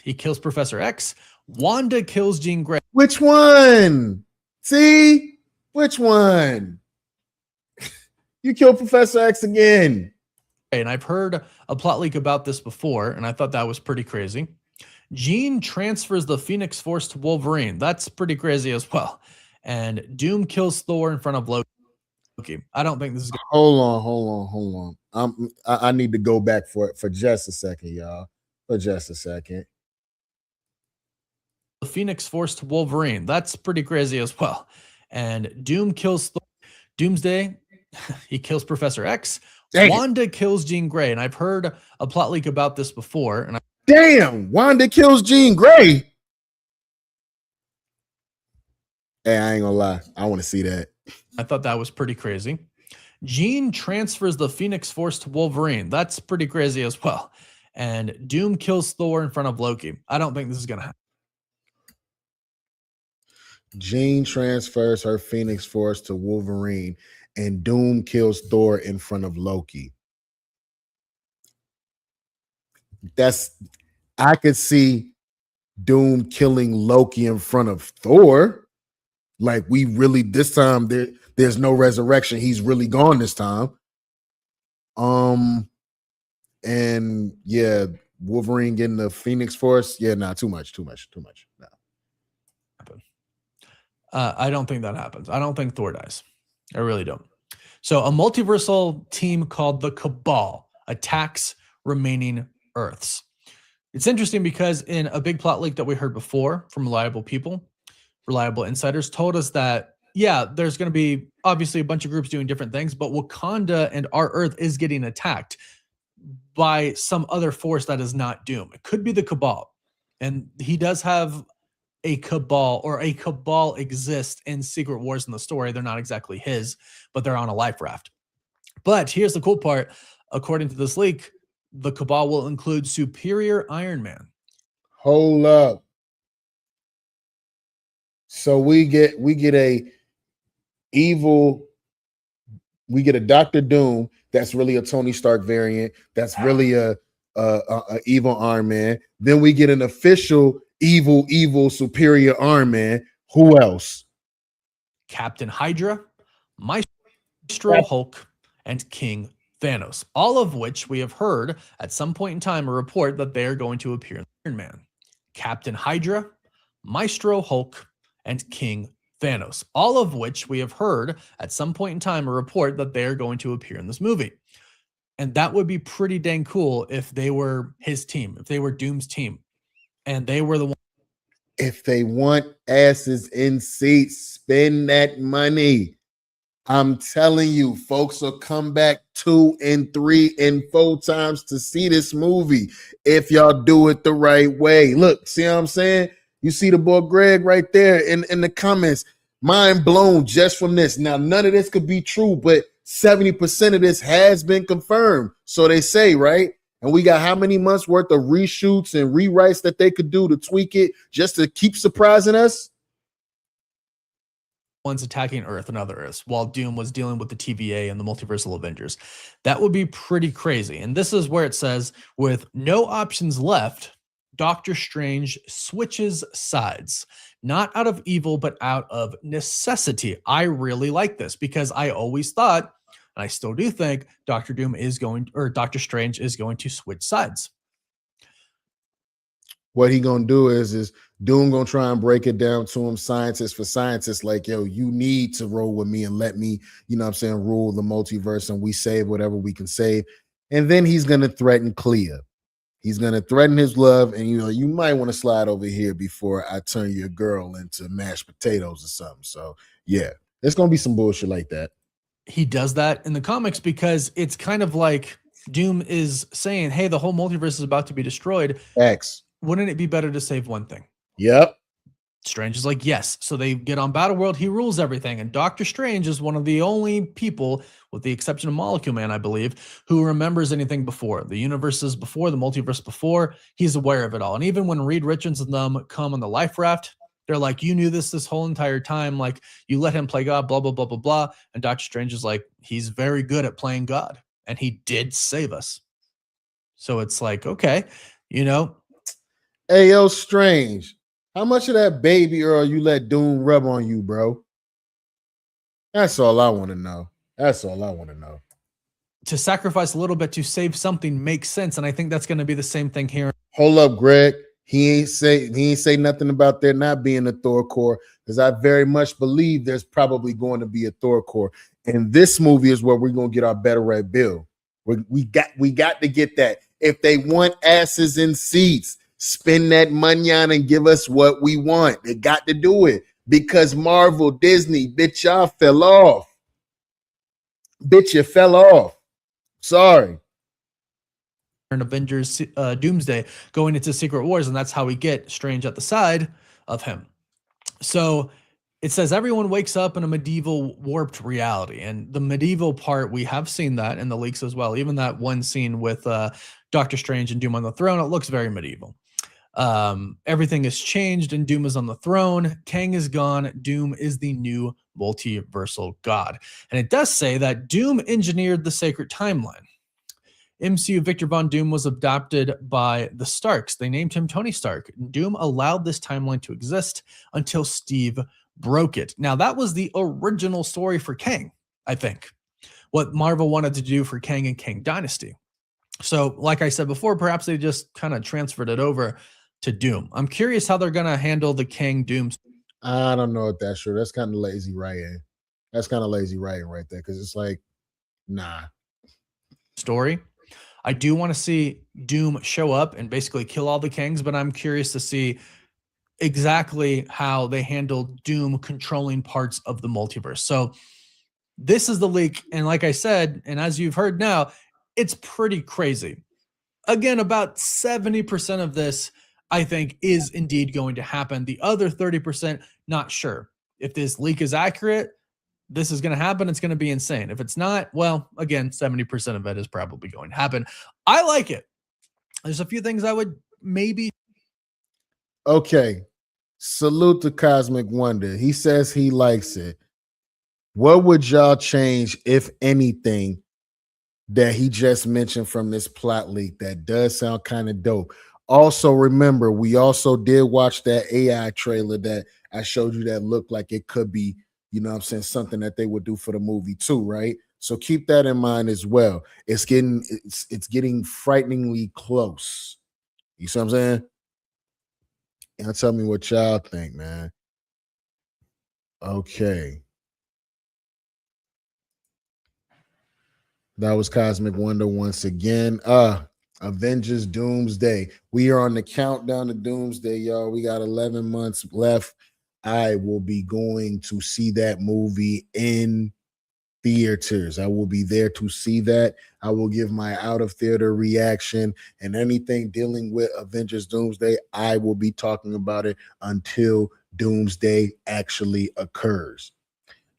he kills Professor X. Wanda kills Jean Grey. Which one? See? Which one? You killed Professor X again. And I've heard a plot leak about this before, and I thought that was pretty crazy. Jean transfers the Phoenix Force to Wolverine. That's pretty crazy as well. And Doom kills Thor in front of Loki. I don't think this is gonna... Hold on. I need to go back for just a second, y'all. For just a second. The Phoenix Force to Wolverine. That's pretty crazy as well. And Doom kills Thor. Doomsday. He kills Professor X. Wanda kills Jean Grey. And I've heard a plot leak about this before. And damn, Wanda kills Jean Grey. Hey, I ain't gonna lie. I want to see that. I thought that was pretty crazy. Jean transfers the Phoenix Force to Wolverine. That's pretty crazy as well. And Doom kills Thor in front of Loki. I don't think this is going to happen. Jean transfers her Phoenix Force to Wolverine, and Doom kills Thor in front of Loki. I could see Doom killing Loki in front of Thor. Like, we really, this time there's no resurrection. He's really gone this time. And yeah, Wolverine getting the Phoenix Force. Yeah, too much. No. I don't think that happens. I don't think Thor dies. I really don't. So a multiversal team called the Cabal attacks remaining Earths. It's interesting because in a big plot leak that we heard before from reliable people, reliable insiders told us that, yeah, there's going to be obviously a bunch of groups doing different things, but Wakanda and our Earth is getting attacked by some other force that is not Doom. It could be the Cabal. And he does have a cabal, or a cabal exists in Secret Wars in the story. They're not exactly his, but they're on a life raft. But here's the cool part. According to this leak, the Cabal will include Superior Iron Man. Hold up. So we get a Dr. Doom that's really a Tony Stark variant. That's really a evil Iron Man. Then we get an official evil Superior Iron Man. Who else? Captain Hydra, Maestro Hulk, and King Thanos. All of which we have heard at some point in time a report that they are going to appear in Iron Man. Captain Hydra, Maestro Hulk, and King Thanos. All of which we have heard at some point in time a report that they are going to appear in this movie. And that would be pretty dang cool if they were his team, if they were Doom's team. And they were the one. If they want asses in seats, spend that money. I'm telling you, folks will come back 2 and 3 and 4 times to see this movie if y'all do it the right way. Look, see what I'm saying? You see the boy Greg right there in the comments. Mind blown just from this. Now, none of this could be true, but 70% of this has been confirmed. So they say, right? And we got how many months worth of reshoots and rewrites that they could do to tweak it just to keep surprising us? Ones attacking Earth and other Earths while Doom was dealing with the TVA and the multiversal Avengers. That would be pretty crazy. And this is where it says, with no options left, Doctor Strange switches sides, not out of evil, but out of necessity. I really like this because I always thought, and I still do think, Doctor Strange is going to switch sides. What he gonna do is Doom gonna try and break it down to him, scientist for scientist, like, yo, you need to roll with me and let me, you know what I'm saying, rule the multiverse, and we save whatever we can save. And then he's gonna threaten Clea. He's gonna threaten his love, and you might want to slide over here before I turn your girl into mashed potatoes or something. So yeah, there's gonna be some bullshit like that. He does that in the comics because it's kind of like Doom is saying, hey, the whole multiverse is about to be destroyed. X. Wouldn't it be better to save one thing? Yep. Strange is like, yes. So they get on Battleworld. He rules everything. And Doctor Strange is one of the only people, with the exception of Molecule Man, I believe, who remembers anything before. The universes before, the multiverse before. He's aware of it all. And even when Reed Richards and them come on the life raft, they're like, you knew this whole entire time. Like, you let him play God, blah, blah, blah, blah, blah. And Doctor Strange is like, he's very good at playing God. And he did save us. So it's like, okay, you know. Hey, yo, Strange. How much of that baby oil you let Doom rub on you, bro? That's all I want to know. That's all I want to know. To sacrifice a little bit to save something makes sense. And I think that's going to be the same thing here. Hold up, Greg. He ain't say nothing about there not being a Thor core, because I very much believe there's probably going to be a Thor core. And this movie is where we're gonna get our better red bill. We got to get that. If they want asses in seats, spend that money on and give us what we want. They got to do it because Marvel, Disney, bitch, y'all fell off. Bitch, you fell off. Sorry. Avengers Doomsday going into Secret Wars, and that's how we get Strange at the side of him. So it says everyone wakes up in a medieval warped reality, and the medieval part, we have seen that in the leaks as well. Even that one scene with Doctor Strange and Doom on the throne, it looks very medieval. Everything has changed and Doom is on the throne. Kang is gone. Doom is the new multiversal god. And it does say that Doom engineered the sacred timeline. MCU Victor Von Doom was adopted by the Starks. They named him Tony Stark. Doom allowed this timeline to exist until Steve broke it. Now, that was the original story for Kang, I think. What Marvel wanted to do for Kang and Kang Dynasty. So, like I said before, perhaps they just kind of transferred it over to Doom. I'm curious how they're going to handle the Kang Doom. I don't know if that's true. That's kind of lazy writing. That's kind of lazy writing right there, because it's like, nah. Story. I do want to see Doom show up and basically kill all the Kangs, but I'm curious to see exactly how they handle Doom controlling parts of the multiverse. So this is the leak. And like I said, and as you've heard now, it's pretty crazy. Again, about 70% of this, I think, is indeed going to happen. The other 30%, not sure. If this leak is accurate, this is going to happen. It's going to be insane. If it's not, well, again, 70% of it is probably going to happen. I like it. There's a few things I would maybe. Okay. Salute to Cosmic Wonder. He says he likes it. What would y'all change, if anything, that he just mentioned from this plot leak? That does sound kind of dope. Also, remember, we also did watch that AI trailer that I showed you that looked like it could be, you know what I'm saying, something that they would do for the movie too, right? So keep that in mind as well. It's getting frighteningly close. You see what I'm saying? And tell me what y'all think, man. Okay. That was Cosmic Wonder once again. Avengers Doomsday. We are on the countdown to Doomsday, y'all. We got 11 months left. I will be going to see that movie in theaters. I will be there to see that. I will give my out of theater reaction, and anything dealing with Avengers Doomsday, I will be talking about it until Doomsday actually occurs.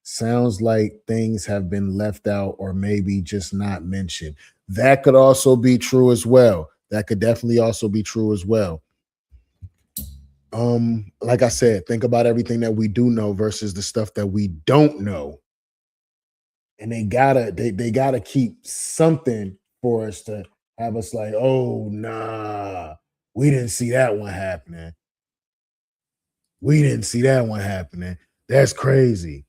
Sounds like things have been left out or maybe just not mentioned. That could also be true as well. That could definitely also be true as well. Like I said, think about everything that we do know versus the stuff that we don't know. And they gotta keep something for us to have us like, oh nah, we didn't see that one happening. We didn't see that one happening. That's crazy.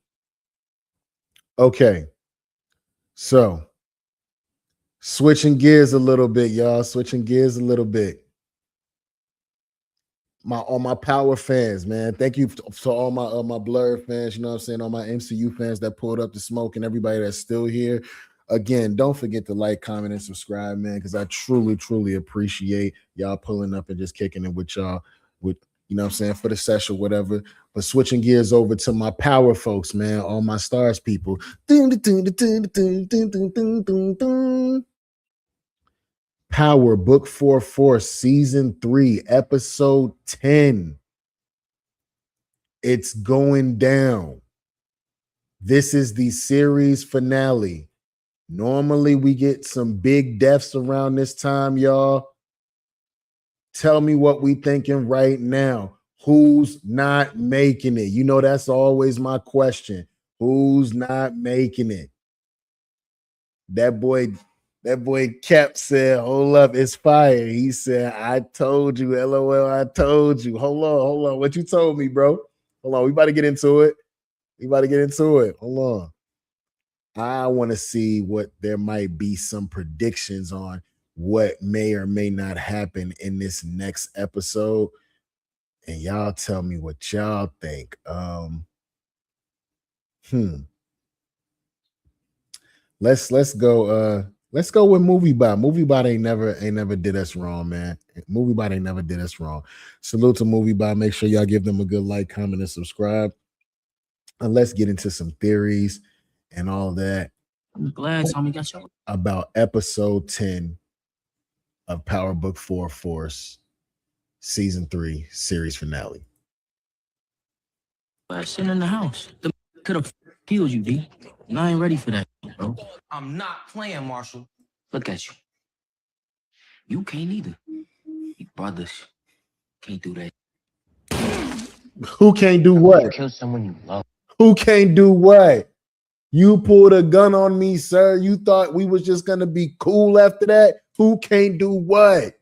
Okay. So switching gears a little bit, y'all. Switching gears a little bit. All my power fans, man. Thank you to all my Blur fans, you know what I'm saying? All my MCU fans that pulled up the smoke and everybody that's still here. Again, don't forget to like, comment, and subscribe, man, because I truly, truly appreciate y'all pulling up and just kicking it with y'all, with, you know what I'm saying, for the session, whatever. But switching gears over to my power folks, man, all my stars people. Power Book 44 Season 3 Episode 10. It's going down. This is the series finale. Normally we get some big deaths around this time, y'all. Tell me what we thinking right now. Who's not making it? You know, that's always my question. Who's not making it? That boy Cap said, hold up, it's fire. He said, I told you, LOL, I told you. Hold on. What you told me, bro? Hold on, we about to get into it. Hold on. I want to see what there might be some predictions on what may or may not happen in this next episode, and y'all tell me what y'all think. Let's go with MovieBot. MovieBot ain't never did us wrong, man. MovieBot ain't never did us wrong. Salute to MovieBot. Make sure y'all give them a good like, comment, and subscribe. And let's get into some theories and all that. I'm glad Tommy got you about episode 10 of Power Book 4 Force season 3 series finale. Sitting in the house. The could have killed you, D. And I ain't ready for that, bro. I'm not playing, Marshall. Look at you. You can't either. You brothers can't do that. Who can't do what? Kill someone you love. Who can't do what? You pulled a gun on me, sir. You thought we was just gonna be cool after that? Who can't do what?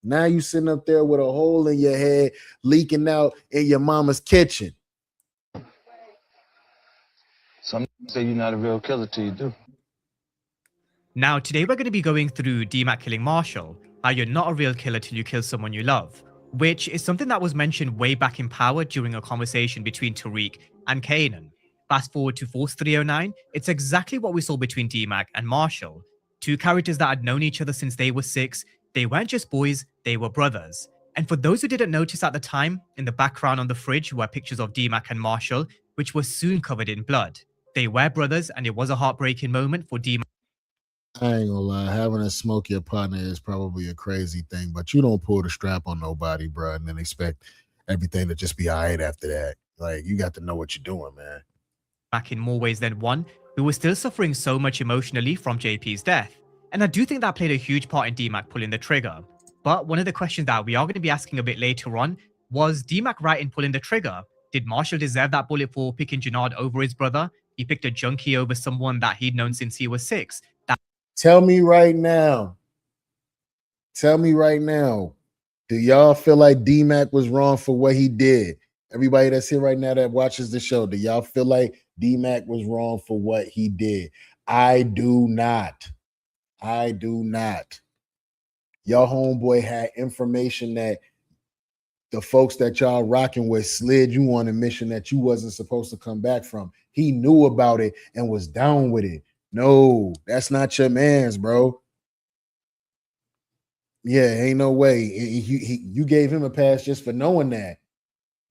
Now you sitting up there with a hole in your head leaking out in your mama's kitchen. Some say you're not a real killer till you do. Now, today we're going to be going through DMAC killing Marshall, how you're not a real killer till you kill someone you love, which is something that was mentioned way back in Power during a conversation between Tariq and Kanan. Fast forward to Force 309, it's exactly what we saw between DMAC and Marshall. Two characters that had known each other since they were 6. They weren't just boys, they were brothers. And for those who didn't notice at the time, in the background on the fridge were pictures of DMAC and Marshall, which were soon covered in blood. They were brothers, and it was a heartbreaking moment for DMAC. I ain't gonna lie, having to smoke your partner is probably a crazy thing, but you don't pull the strap on nobody, bro, and then expect everything to just be all right after that. Like, you got to know what you're doing, man. Back in more ways than one, who was still suffering so much emotionally from JP's death. And I do think that played a huge part in DMAC pulling the trigger. But one of the questions that we are going to be asking a bit later on, was DMAC right in pulling the trigger? Did Marshall deserve that bullet for picking Jannard over his brother? He picked a junkie over someone that he'd known since he was 6. Tell me right now. Tell me right now. Do y'all feel like DMAC was wrong for what he did? Everybody that's here right now that watches the show, do y'all feel like DMAC was wrong for what he did? I do not. I do not. Y'all homeboy had information that the folks that y'all rocking with slid you on a mission that you wasn't supposed to come back from. He knew about it and was down with it. No, that's not your man's, bro. Yeah, ain't no way. You gave him a pass just for knowing that.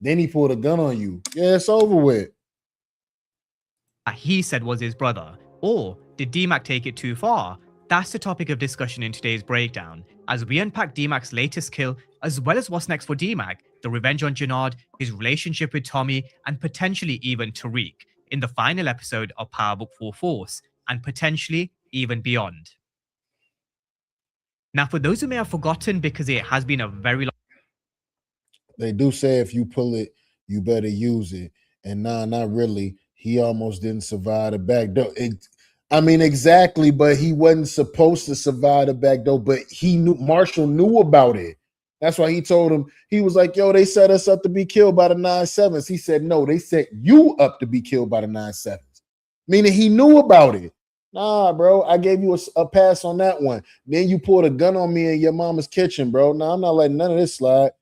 Then he pulled a gun on you. Yeah, it's over with. He said was his brother. Or did DMAC take it too far? That's the topic of discussion in today's breakdown, as we unpack DMAC's latest kill, as well as what's next for DMAC, the revenge on Jannard, his relationship with Tommy, and potentially even Tariq, in the final episode of Power Book 4 Force, and potentially even beyond. Now, for those who may have forgotten, because it has been a very long... They do say if you pull it, you better use it. And nah, not really. He almost didn't survive the back door. I mean, exactly, but he wasn't supposed to survive the back door, but he knew, Marshall knew about it. That's why he told him, he was like, yo, they set us up to be killed by the 9-7s. He said, no, they set you up to be killed by the 9-7s. Meaning he knew about it. Nah, bro, I gave you a pass on that one. Then you pulled a gun on me in your mama's kitchen, bro. Nah, I'm not letting none of this slide.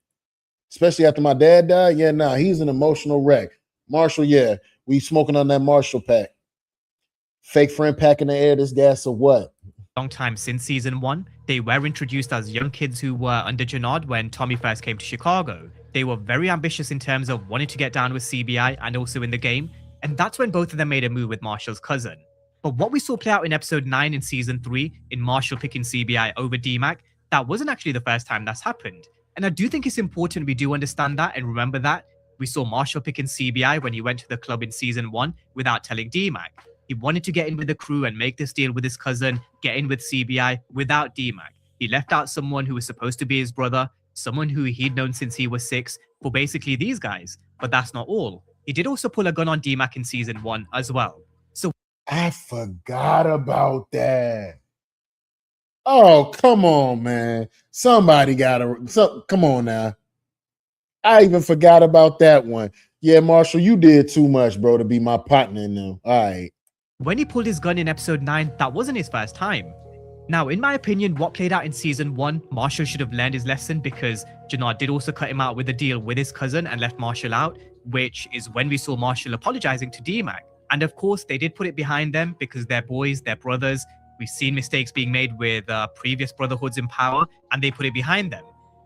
Especially after my dad died. Yeah, nah, he's an emotional wreck. Marshall, yeah, we smoking on that Marshall pack. Fake friend pack in the air, this gas or what? Long time since season 1, they were introduced as young kids who were under Jannard when Tommy first came to Chicago. They were very ambitious in terms of wanting to get down with CBI and also in the game, and that's when both of them made a move with Marshall's cousin. But what we saw play out in episode 9 in season 3, in Marshall picking CBI over DMAC, that wasn't actually the first time that's happened. And I do think it's important we do understand that and remember that. We saw Marshall picking CBI when he went to the club in season 1 without telling DMAC. He wanted to get in with the crew and make this deal with his cousin, get in with CBI without DMAC. He left out someone who was supposed to be his brother, someone who he'd known since he was 6, for basically these guys. But that's not all. He did also pull a gun on DMAC in season 1 as well. So I forgot about that. Oh, come on, man. Somebody come on now. I even forgot about that one. Yeah, Marshall, you did too much, bro, to be my partner in them. All right. When he pulled his gun in episode 9, that wasn't his first time. Now, in my opinion, what played out in season 1, Marshall should have learned his lesson because Janard did also cut him out with a deal with his cousin and left Marshall out, which is when we saw Marshall apologizing to D-Mac. And of course, they did put it behind them because they're boys, they're brothers. We've seen mistakes being made with previous brotherhoods in power, and they put it behind them.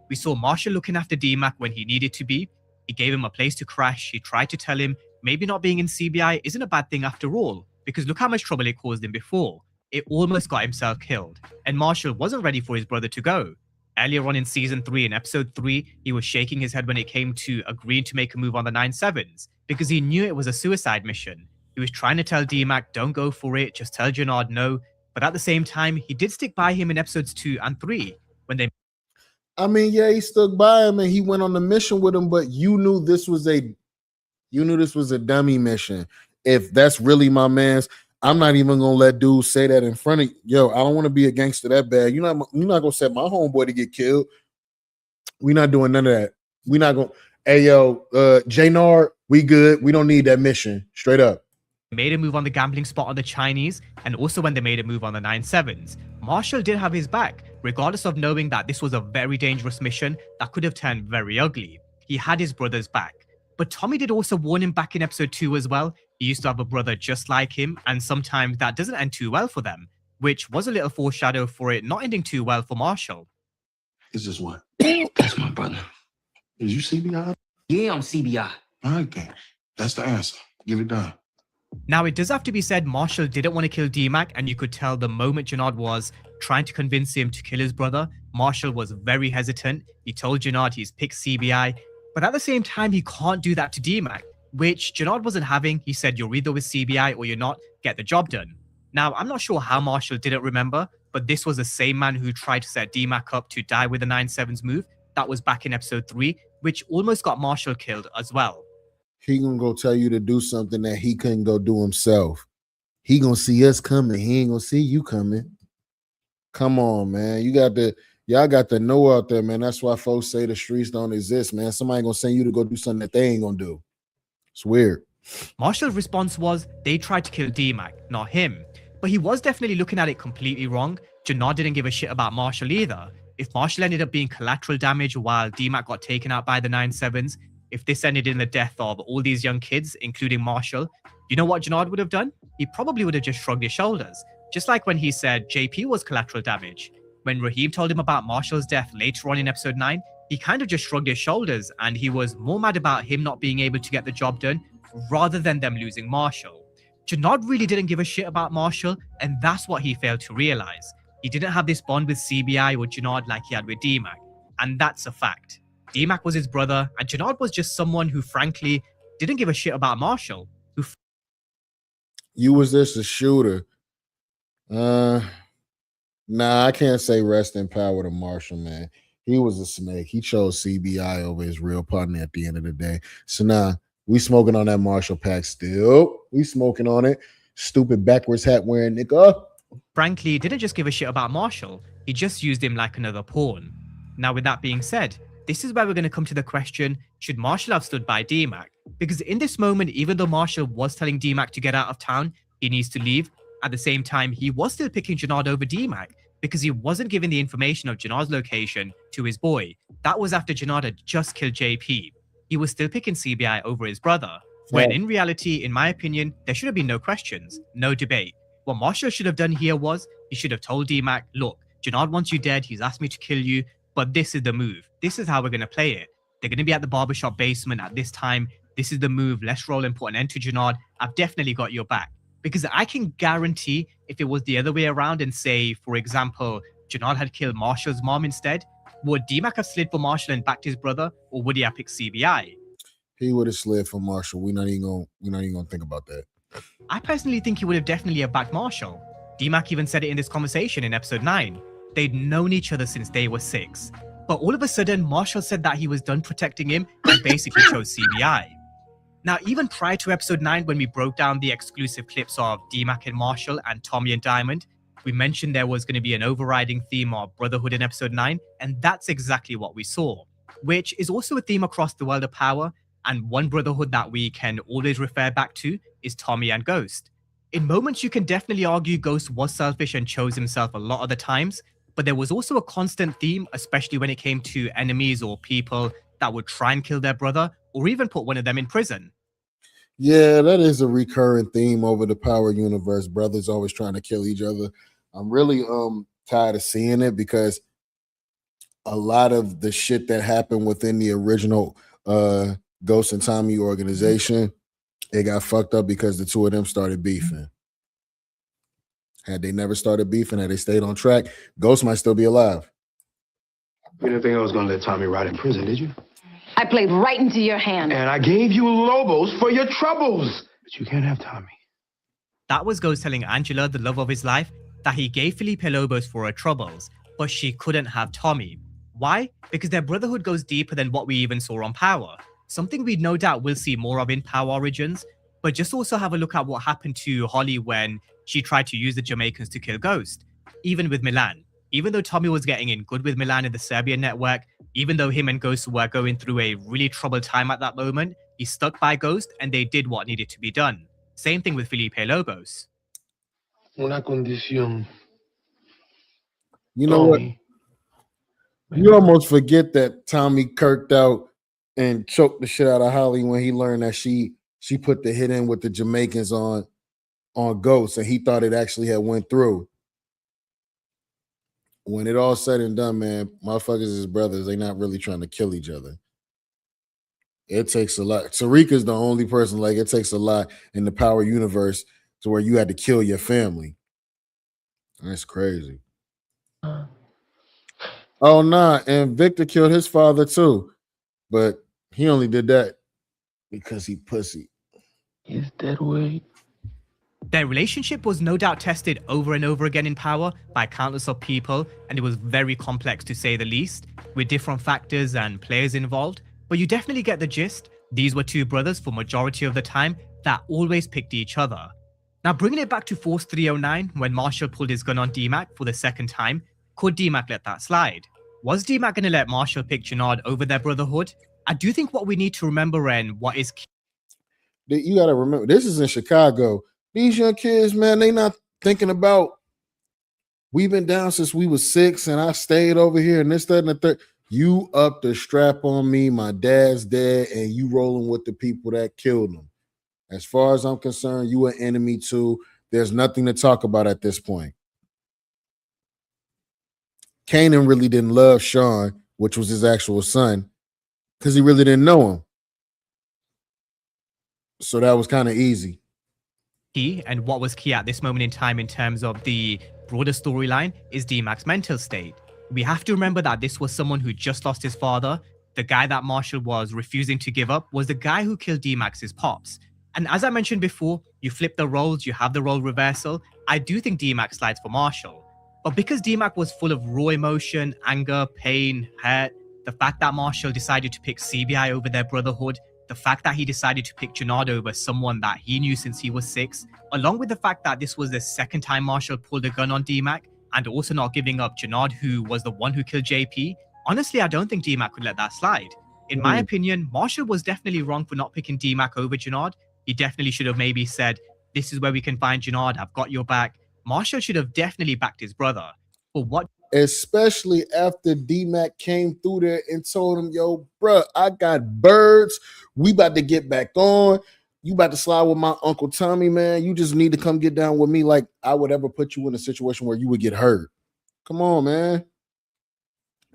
We saw Marshall looking after D-Mac when he needed to be. He gave him a place to crash. He tried to tell him maybe not being in CBI isn't a bad thing after all, because look how much trouble it caused him before. It almost got himself killed, and Marshall wasn't ready for his brother to go. Earlier on in season 3, in episode 3, he was shaking his head when it came to agreeing to make a move on the 9/7s because he knew it was a suicide mission. He was trying to tell D-Mac, don't go for it, just tell Janard no. But at the same time, he did stick by him in episodes 2 and 3 when they... I mean, yeah, he stuck by him and he went on the mission with him, but you knew this was a dummy mission. If that's really my man's, I'm not even gonna let dudes say that in front of yo. I don't want to be a gangster that bad. You're not gonna set my homeboy to get killed. We're not doing none of that. We're not gonna. Hey yo, Janard, we good. We don't need that mission. Straight up. Made a move on the gambling spot on the Chinese, and also when they made a move on the 9/7s. Marshall did have his back, regardless of knowing that this was a very dangerous mission that could have turned very ugly. He had his brother's back. But Tommy did also warn him back in episode 2 as well. He used to have a brother just like him, and sometimes that doesn't end too well for them, which was a little foreshadow for it not ending too well for Marshall. Is this what? That's my brother. Is you CBI? Yeah, I'm CBI. All right, then. That's the answer. Get it done. Now, it does have to be said, Marshall didn't want to kill D-Mac, and you could tell the moment Janard was trying to convince him to kill his brother, Marshall was very hesitant. He told Janard he's picked CBI, but at the same time, he can't do that to D-Mac, which Janard wasn't having. He said, you're either with CBI or you're not, get the job done. Now, I'm not sure how Marshall didn't remember, but this was the same man who tried to set D-Mac up to die with the 9/7s move. That was back in episode 3, which almost got Marshall killed as well. He gonna go tell you to do something that he couldn't go do himself. He gonna see us coming. He ain't gonna see you coming. Come on, man. Y'all got to know out there, man. That's why folks say the streets don't exist, man. Somebody gonna send you to go do something that they ain't gonna do. It's weird. Marshall's response was they tried to kill D-Mac, not him. But he was definitely looking at it completely wrong. Janard didn't give a shit about Marshall either. If Marshall ended up being collateral damage while D-Mac got taken out by the 9/7s, if this ended in the death of all these young kids, including Marshall, you know what Janard would have done? He probably would have just shrugged his shoulders. Just like when he said JP was collateral damage. When Raheem told him about Marshall's death later on in episode 9, he kind of just shrugged his shoulders and he was more mad about him not being able to get the job done rather than them losing Marshall. Janard really didn't give a shit about Marshall, and that's what he failed to realize. He didn't have this bond with CBI or Janard like he had with D-Mac, and that's a fact. D-Mac was his brother, and Janard was just someone who frankly didn't give a shit about Marshall. You was just a shooter. Nah, I can't say rest in power to Marshall, man. He was a snake. He chose CBI over his real partner at the end of the day. So nah, we smoking on that Marshall pack still. We smoking on it. Stupid backwards hat wearing nigga. Frankly, didn't just give a shit about Marshall. He just used him like another pawn. Now, with that being said, this is where we're going to come to the question, should Marshall have stood by D-Mac? Because in this moment, even though Marshall was telling D-Mac to get out of town, he needs to leave, at the same time, he was still picking Janard over D-Mac because he wasn't giving the information of Janard's location to his boy. That was after Janard had just killed JP. He was still picking CBI over his brother, when in reality, in my opinion, there should have been no questions, no debate. What Marshall should have done here was, he should have told D-Mac, look, Janard wants you dead, he's asked me to kill you, but this is the move. This is how we're going to play it. They're going to be at the barbershop basement at this time. This is the move. Let's roll and put an end to Janard. I've definitely got your back. Because I can guarantee if it was the other way around and say, for example, Janard had killed Marshall's mom instead, would D-Mac have slid for Marshall and backed his brother, or would he have picked CBI? He would have slid for Marshall. We're not even gonna think about that. I personally think he would have definitely have backed Marshall. D-Mac even said it in this conversation in episode 9. They'd known each other since they were 6. But all of a sudden, Marshall said that he was done protecting him and basically chose CBI. Now, even prior to episode 9, when we broke down the exclusive clips of D-Mac and Marshall and Tommy and Diamond, we mentioned there was going to be an overriding theme of brotherhood in episode 9, and that's exactly what we saw, which is also a theme across the world of power, and one brotherhood that we can always refer back to is Tommy and Ghost. In moments, you can definitely argue Ghost was selfish and chose himself a lot of the times, but there was also a constant theme, especially when it came to enemies or people that would try and kill their brother or even put one of them in prison. Yeah, that is a recurring theme over the Power universe. Brothers always trying to kill each other. I'm really tired of seeing it because a lot of the shit that happened within the original Ghost and Tommy organization, it got fucked up because the two of them started beefing. Had they never started beefing, had they stayed on track, Ghost might still be alive. You didn't think I was going to let Tommy rot in prison, did you? I played right into your hand. And I gave you Lobos for your troubles. But you can't have Tommy. That was Ghost telling Angela, the love of his life, that he gave Felipe Lobos for her troubles, but she couldn't have Tommy. Why? Because their brotherhood goes deeper than what we even saw on Power. Something we no doubt will see more of in Power Origins, but just also have a look at what happened to Holly when she tried to use the Jamaicans to kill Ghost. Even with Milan. Even though Tommy was getting in good with Milan in the Serbian network, even though him and Ghost were going through a really troubled time at that moment, he stuck by Ghost and they did what needed to be done. Same thing with Felipe Lobos. Una condición. You know what? You almost forget that Tommy kirked out and choked the shit out of Holly when he learned that she put the hit in with the Jamaicans on Ghost, and he thought it actually had went through. When it all said and done, man, motherfuckers is brothers. They not really trying to kill each other. It takes a lot. Tariq's the only person, like, it takes a lot in the Power universe to where you had to kill your family. That's crazy. Oh, nah. And Victor killed his father too. But he only did that because he pussy. Is that way? Their relationship was no doubt tested over and over again in Power by countless of people, and it was very complex to say the least, with different factors and players involved. But you definitely get the gist. These were two brothers for majority of the time that always picked each other. Now bringing it back to Force 309, when Marshall pulled his gun on DMAC for the second time, could DMAC let that slide? Was DMAC going to let Marshall pick Jannard over their brotherhood? I do think what we need to remember and what is key. You got to remember, this is in Chicago. These young kids, man, they not thinking about, we've been down since we was 6 and I stayed over here and this, that, and the third. You up the strap on me, my dad's dead, and you rolling with the people that killed him. As far as I'm concerned, you an enemy too. There's nothing to talk about at this point. Kanan really didn't love Sean, which was his actual son, because he really didn't know him. So that was kind of easy. And what was key at this moment in time in terms of the broader storyline is DMAC's mental state. We have to remember that this was someone who just lost his father. The guy that Marshall was refusing to give up was the guy who killed DMAC's pops. And as I mentioned before, you flip the roles, you have the role reversal. I do think DMAC slides for Marshall. But because DMAC was full of raw emotion, anger, pain, hurt, the fact that Marshall decided to pick CBI over their brotherhood, the fact that he decided to pick Jannard over someone that he knew since he was 6, along with the fact that this was the second time Marshall pulled a gun on DMAC, and also not giving up Jannard, who was the one who killed JP, honestly, I don't think DMAC could let that slide. In my opinion, Marshall was definitely wrong for not picking DMAC over Jannard. He definitely should have maybe said, this is where we can find Jannard, I've got your back. Marshall should have definitely backed his brother. But what? Especially after DMAC came through there and told him, yo, bruh, I got birds. We about to get back on. You about to slide with my Uncle Tommy, man. You just need to come get down with me like I would ever put you in a situation where you would get hurt. Come on, man.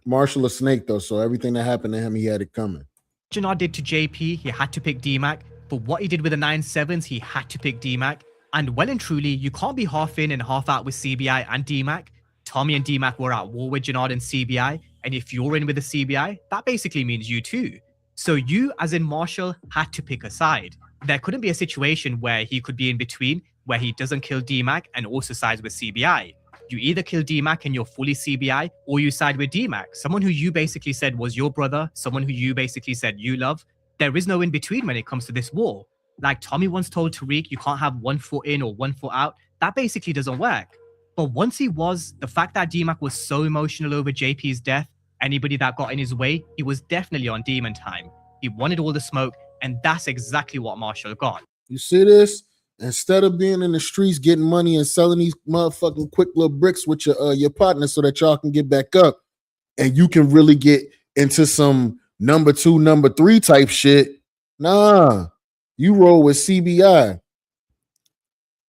Marshall a snake, though, so everything that happened to him, he had it coming. Jannard did to JP, he had to pick DMAC. But what he did with the 9-7s, he had to pick DMAC. And well and truly, you can't be half in and half out with CBI and DMAC. Tommy and DMAC were at war with Jannard and CBI. And if you're in with the CBI, that basically means you too. So you, as in Marshall, had to pick a side. There couldn't be a situation where he could be in between, where he doesn't kill DMAC and also sides with CBI. You either kill DMAC and you're fully CBI, or you side with DMAC, someone who you basically said was your brother, someone who you basically said you love. There is no in between when it comes to this war. Like Tommy once told Tariq, you can't have 1 foot in or 1 foot out. That basically doesn't work. But once he was, the fact that DMAC was so emotional over JP's death, anybody that got in his way, he was definitely on demon time. He wanted all the smoke, and that's exactly what Marshall got. You see this? Instead of being in the streets getting money and selling these motherfucking quick little bricks with your partner so that y'all can get back up and you can really get into some number 2, number 3 type shit. Nah, you roll with CBI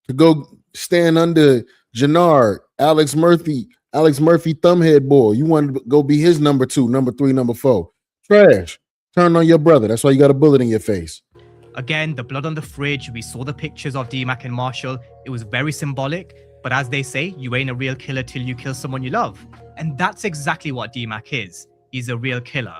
to go stand under Jannard, Alex Murphy, thumbhead boy. You wanted to go be his number 2, number 3, number 4. Trash. Turn on your brother. That's why you got a bullet in your face. Again, the blood on the fridge, we saw the pictures of D-Mac and Marshall. It was very symbolic, but as they say, you ain't a real killer till you kill someone you love. And that's exactly what D-Mac is. He's a real killer.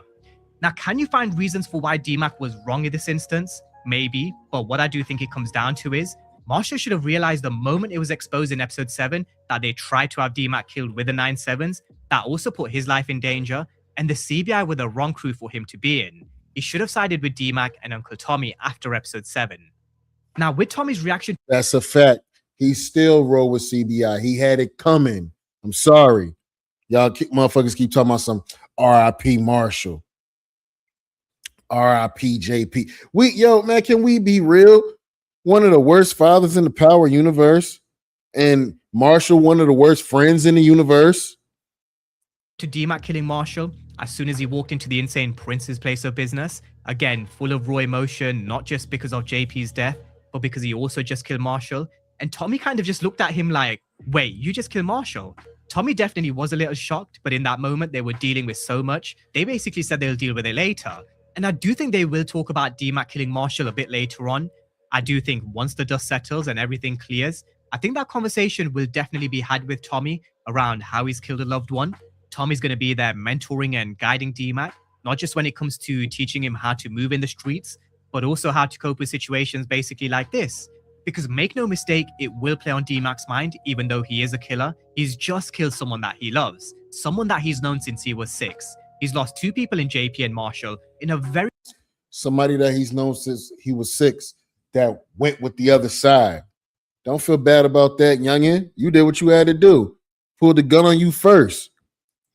Now, can you find reasons for why D-Mac was wrong in this instance? Maybe, but what I do think it comes down to is Marshall should have realized the moment it was exposed in episode 7 that they tried to have D-Mac killed with the 9/7s, that also put his life in danger, and the CBI were the wrong crew for him to be in. He should have sided with D-Mac and Uncle Tommy after episode 7. Now, with Tommy's reaction... That's a fact. He still rolled with CBI. He had it coming. I'm sorry. Y'all motherfuckers keep talking about some R.I.P. Marshall. R.I.P. JP. Man, can we be real? One of the worst fathers in the Power universe, and Marshall, one of the worst friends in the universe. To D-Mac killing Marshall, as soon as he walked into the insane Prince's place of business, again, full of raw emotion, not just because of JP's death, but because he also just killed Marshall. And Tommy kind of just looked at him like, wait, you just killed Marshall? Tommy definitely was a little shocked, but in that moment, they were dealing with so much, they basically said they'll deal with it later. And I do think they will talk about D-Mac killing Marshall a bit later on. I do think once the dust settles and everything clears, I think that conversation will definitely be had with Tommy around how he's killed a loved one. Tommy's going to be there mentoring and guiding D-Mac, not just when it comes to teaching him how to move in the streets, but also how to cope with situations basically like this. Because make no mistake, it will play on D-Mac's mind, even though he is a killer. He's just killed someone that he loves, someone that he's known since he was 6. He's lost 2 people in JP and Marshall in a very... Somebody that he's known since he was 6 that went with the other side. Don't feel bad about that, youngin. You did what you had to do. Pulled the gun on you first.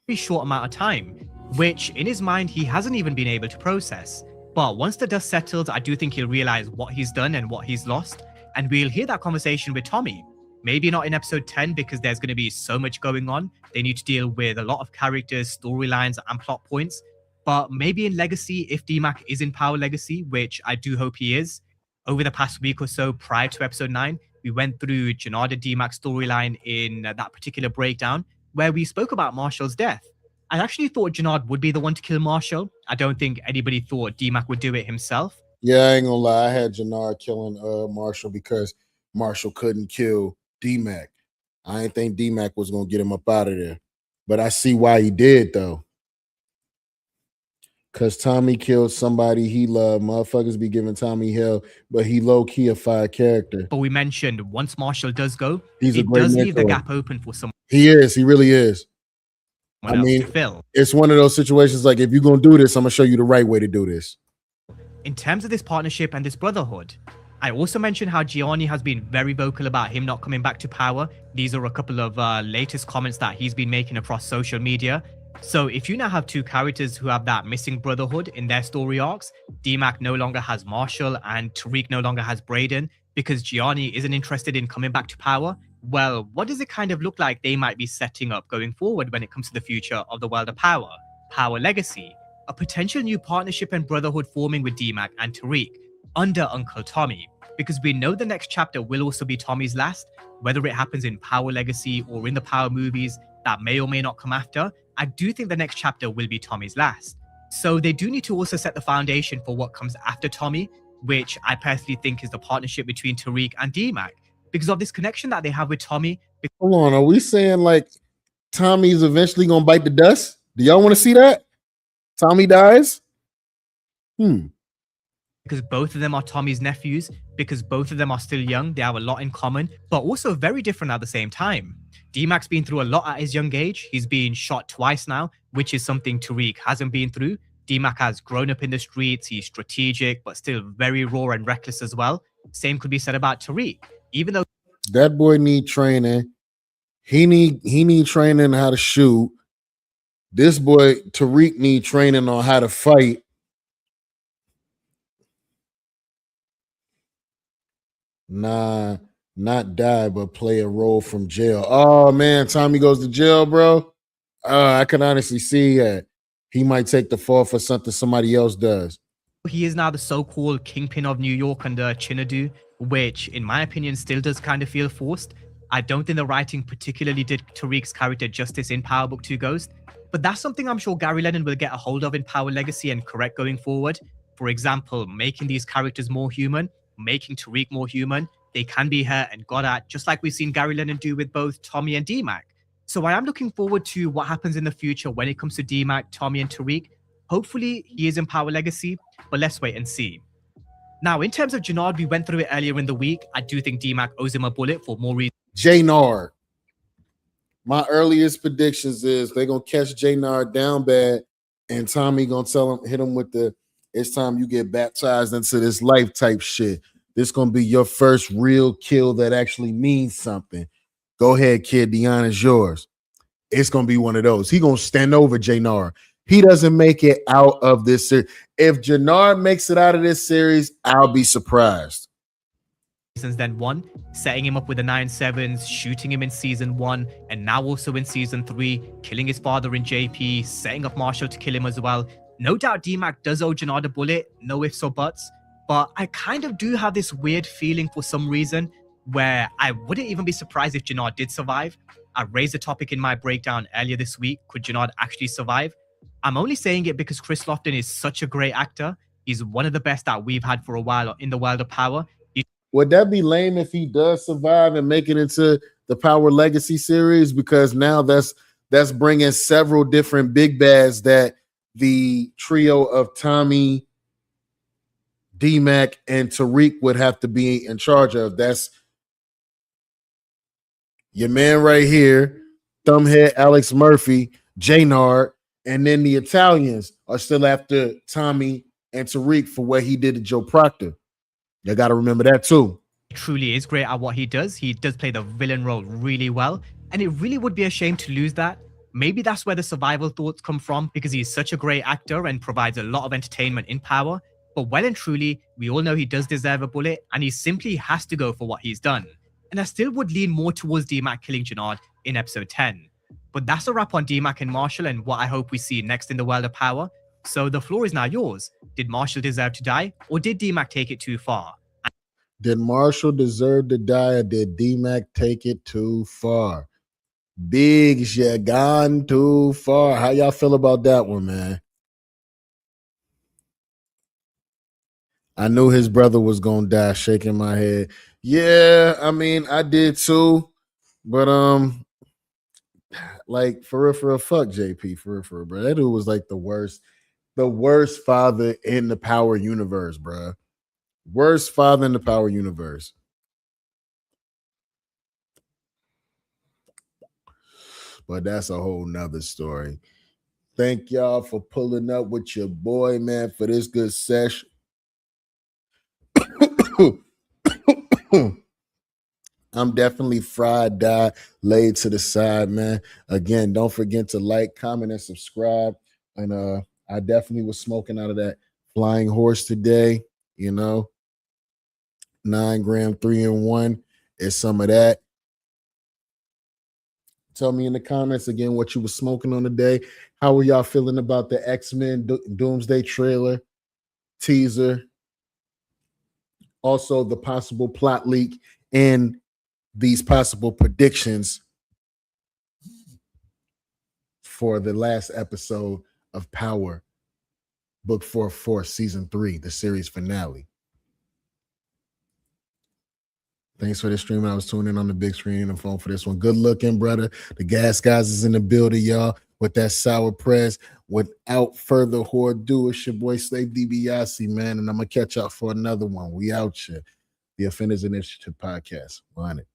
Short amount of time, which in his mind, he hasn't even been able to process. But once the dust settles, I do think he'll realize what he's done and what he's lost. And we'll hear that conversation with Tommy. Maybe not in episode 10 because there's going to be so much going on. They need to deal with a lot of characters, storylines, and plot points. But maybe in Legacy, if D-Mac is in Power Legacy, which I do hope he is. Over the past week or so prior to episode 9, we went through Jannard and D-Mac's storyline in that particular breakdown where we spoke about Marshall's death. I actually thought Jannard would be the one to kill Marshall. I don't think anybody thought D-Mac would do it himself. Yeah, I ain't gonna lie. I had Jannard killing Marshall because Marshall couldn't kill D-Mac. I didn't think D-Mac was gonna get him up out of there. But I see why he did, though. Because Tommy killed somebody he loved. Motherfuckers be giving Tommy hell, but he low-key a fire character. But we mentioned once Marshall does go, it does leave the gap open for someone. He is. He really is. I mean, it's one of those situations like, if you're going to do this, I'm going to show you the right way to do this. In terms of this partnership and this brotherhood, I also mentioned how Gianni has been very vocal about him not coming back to power. These are a couple of latest comments that he's been making across social media. So if you now have 2 characters who have that missing brotherhood in their story arcs, D-Mac no longer has Marshall and Tariq no longer has Brayden because Gianni isn't interested in coming back to power, well, what does it kind of look like they might be setting up going forward when it comes to the future of the world of Power? Power Legacy, a potential new partnership and brotherhood forming with D-Mac and Tariq under Uncle Tommy, because we know the next chapter will also be Tommy's last, whether it happens in Power Legacy or in the Power movies that may or may not come after. I do think the next chapter will be Tommy's last. So they do need to also set the foundation for what comes after Tommy, which I personally think is the partnership between Tariq and D-Mac, because of this connection that they have with Tommy. Hold on, are we saying like Tommy's eventually gonna bite the dust? Do y'all want to see that? Tommy dies? Because both of them are Tommy's nephews, because both of them are still young, they have a lot in common, but also very different at the same time. D-Mac's been through a lot at his young age. He's been shot twice now, which is something Tariq hasn't been through. D-Mac has grown up in the streets, he's strategic, but still very raw and reckless as well. Same could be said about Tariq. Even though that boy need training, he need training on how to shoot. This boy Tariq need training on how to fight. Nah, not die, but play a role from jail. Oh man, Tommy goes to jail, bro. I can honestly see that he might take the fall for something somebody else does. He is now the so-called kingpin of New York under Chinadu, which, in my opinion, still does kind of feel forced. I don't think the writing particularly did Tariq's character justice in Power Book 2 Ghost, but that's something I'm sure Gary Lennon will get a hold of in Power Legacy and correct going forward. For example, making these characters more human, making Tariq more human. They can be hurt and got at, just like we've seen Gary Lennon do with both Tommy and D-Mac. So I am looking forward to what happens in the future when it comes to D-Mac, Tommy, and Tariq. Hopefully, he is in Power Legacy, but let's wait and see. Now, in terms of Janard, we went through it earlier in the week. I do think D-Mac owes him a bullet for more reasons. Janard. My earliest predictions is they're going to catch Janard down bad, and Tommy going to tell him, hit him with the, it's time you get baptized into this life type shit. This going to be your first real kill that actually means something. Go ahead, kid. The honor is yours. It's going to be one of those. He going to stand over Janard. He doesn't make it out of this series. If Janard makes it out of this series, I'll be surprised. Then one, setting him up with the 9/7s, shooting him in season 1, and now also in season 3, killing his father in JP, setting up Marshall to kill him as well. No doubt D-Mac does owe Janard a bullet, no ifs or buts, but I kind of do have this weird feeling for some reason where I wouldn't even be surprised if Janard did survive. I raised the topic in my breakdown earlier this week. Could Janard actually survive? I'm only saying it because Chris Lofton is such a great actor. He's one of the best that we've had for a while in the world of Power. Would that be lame if he does survive and make it into the Power Legacy series? Because now that's bringing several different big bads that the trio of Tommy, D-Mac, and Tariq would have to be in charge of. That's your man right here, Thumbhead Alex Murphy, Janard, and then the Italians are still after Tommy and Tariq for what he did to Joe Proctor. You got to remember that too. He truly is great at what he does. He does play the villain role really well, and it really would be a shame to lose that. Maybe that's where the survival thoughts come from, because he's such a great actor and provides a lot of entertainment in Power. But well and truly, we all know he does deserve a bullet, and he simply has to go for what he's done. And I still would lean more towards D-Mac killing Janard in episode 10. But that's a wrap on D-Mac and Marshall and what I hope we see next in the world of Power. So the floor is now yours. Did Marshall deserve to die, or did D-Mac take it too far? Did Marshall deserve to die, or did D-Mac take it too far? Biggs, you gone too far. How y'all feel about that one, man? I knew his brother was gonna die, shaking my head. Yeah, I mean, I did too. But like for real, fuck JP, for real, bro. That dude was like the worst father in the Power universe, bro. Worst father in the Power universe. But that's a whole nother story. Thank y'all for pulling up with your boy, man, for this good session. I'm definitely fried, die, laid to the side, man. Again, don't forget to like, comment, and subscribe. And I definitely was smoking out of that flying horse today. You know, 9 gram 3-in-1 is some of that. Tell me in the comments again what you were smoking on today. How were y'all feeling about the X-Men Doomsday trailer, teaser? Also, the possible plot leak and these possible predictions for the last episode of Power, Book 4, Season 3, the series finale. Thanks for the stream. I was tuning in on the big screen and the phone for this one. Good looking, brother. The gas guys is in the building, y'all, with that sour press. Without further ado, it's your boy Slave DiBiase, man, and I'm going to catch y'all for another one. We out here. The Offenders Initiative Podcast. We're on it.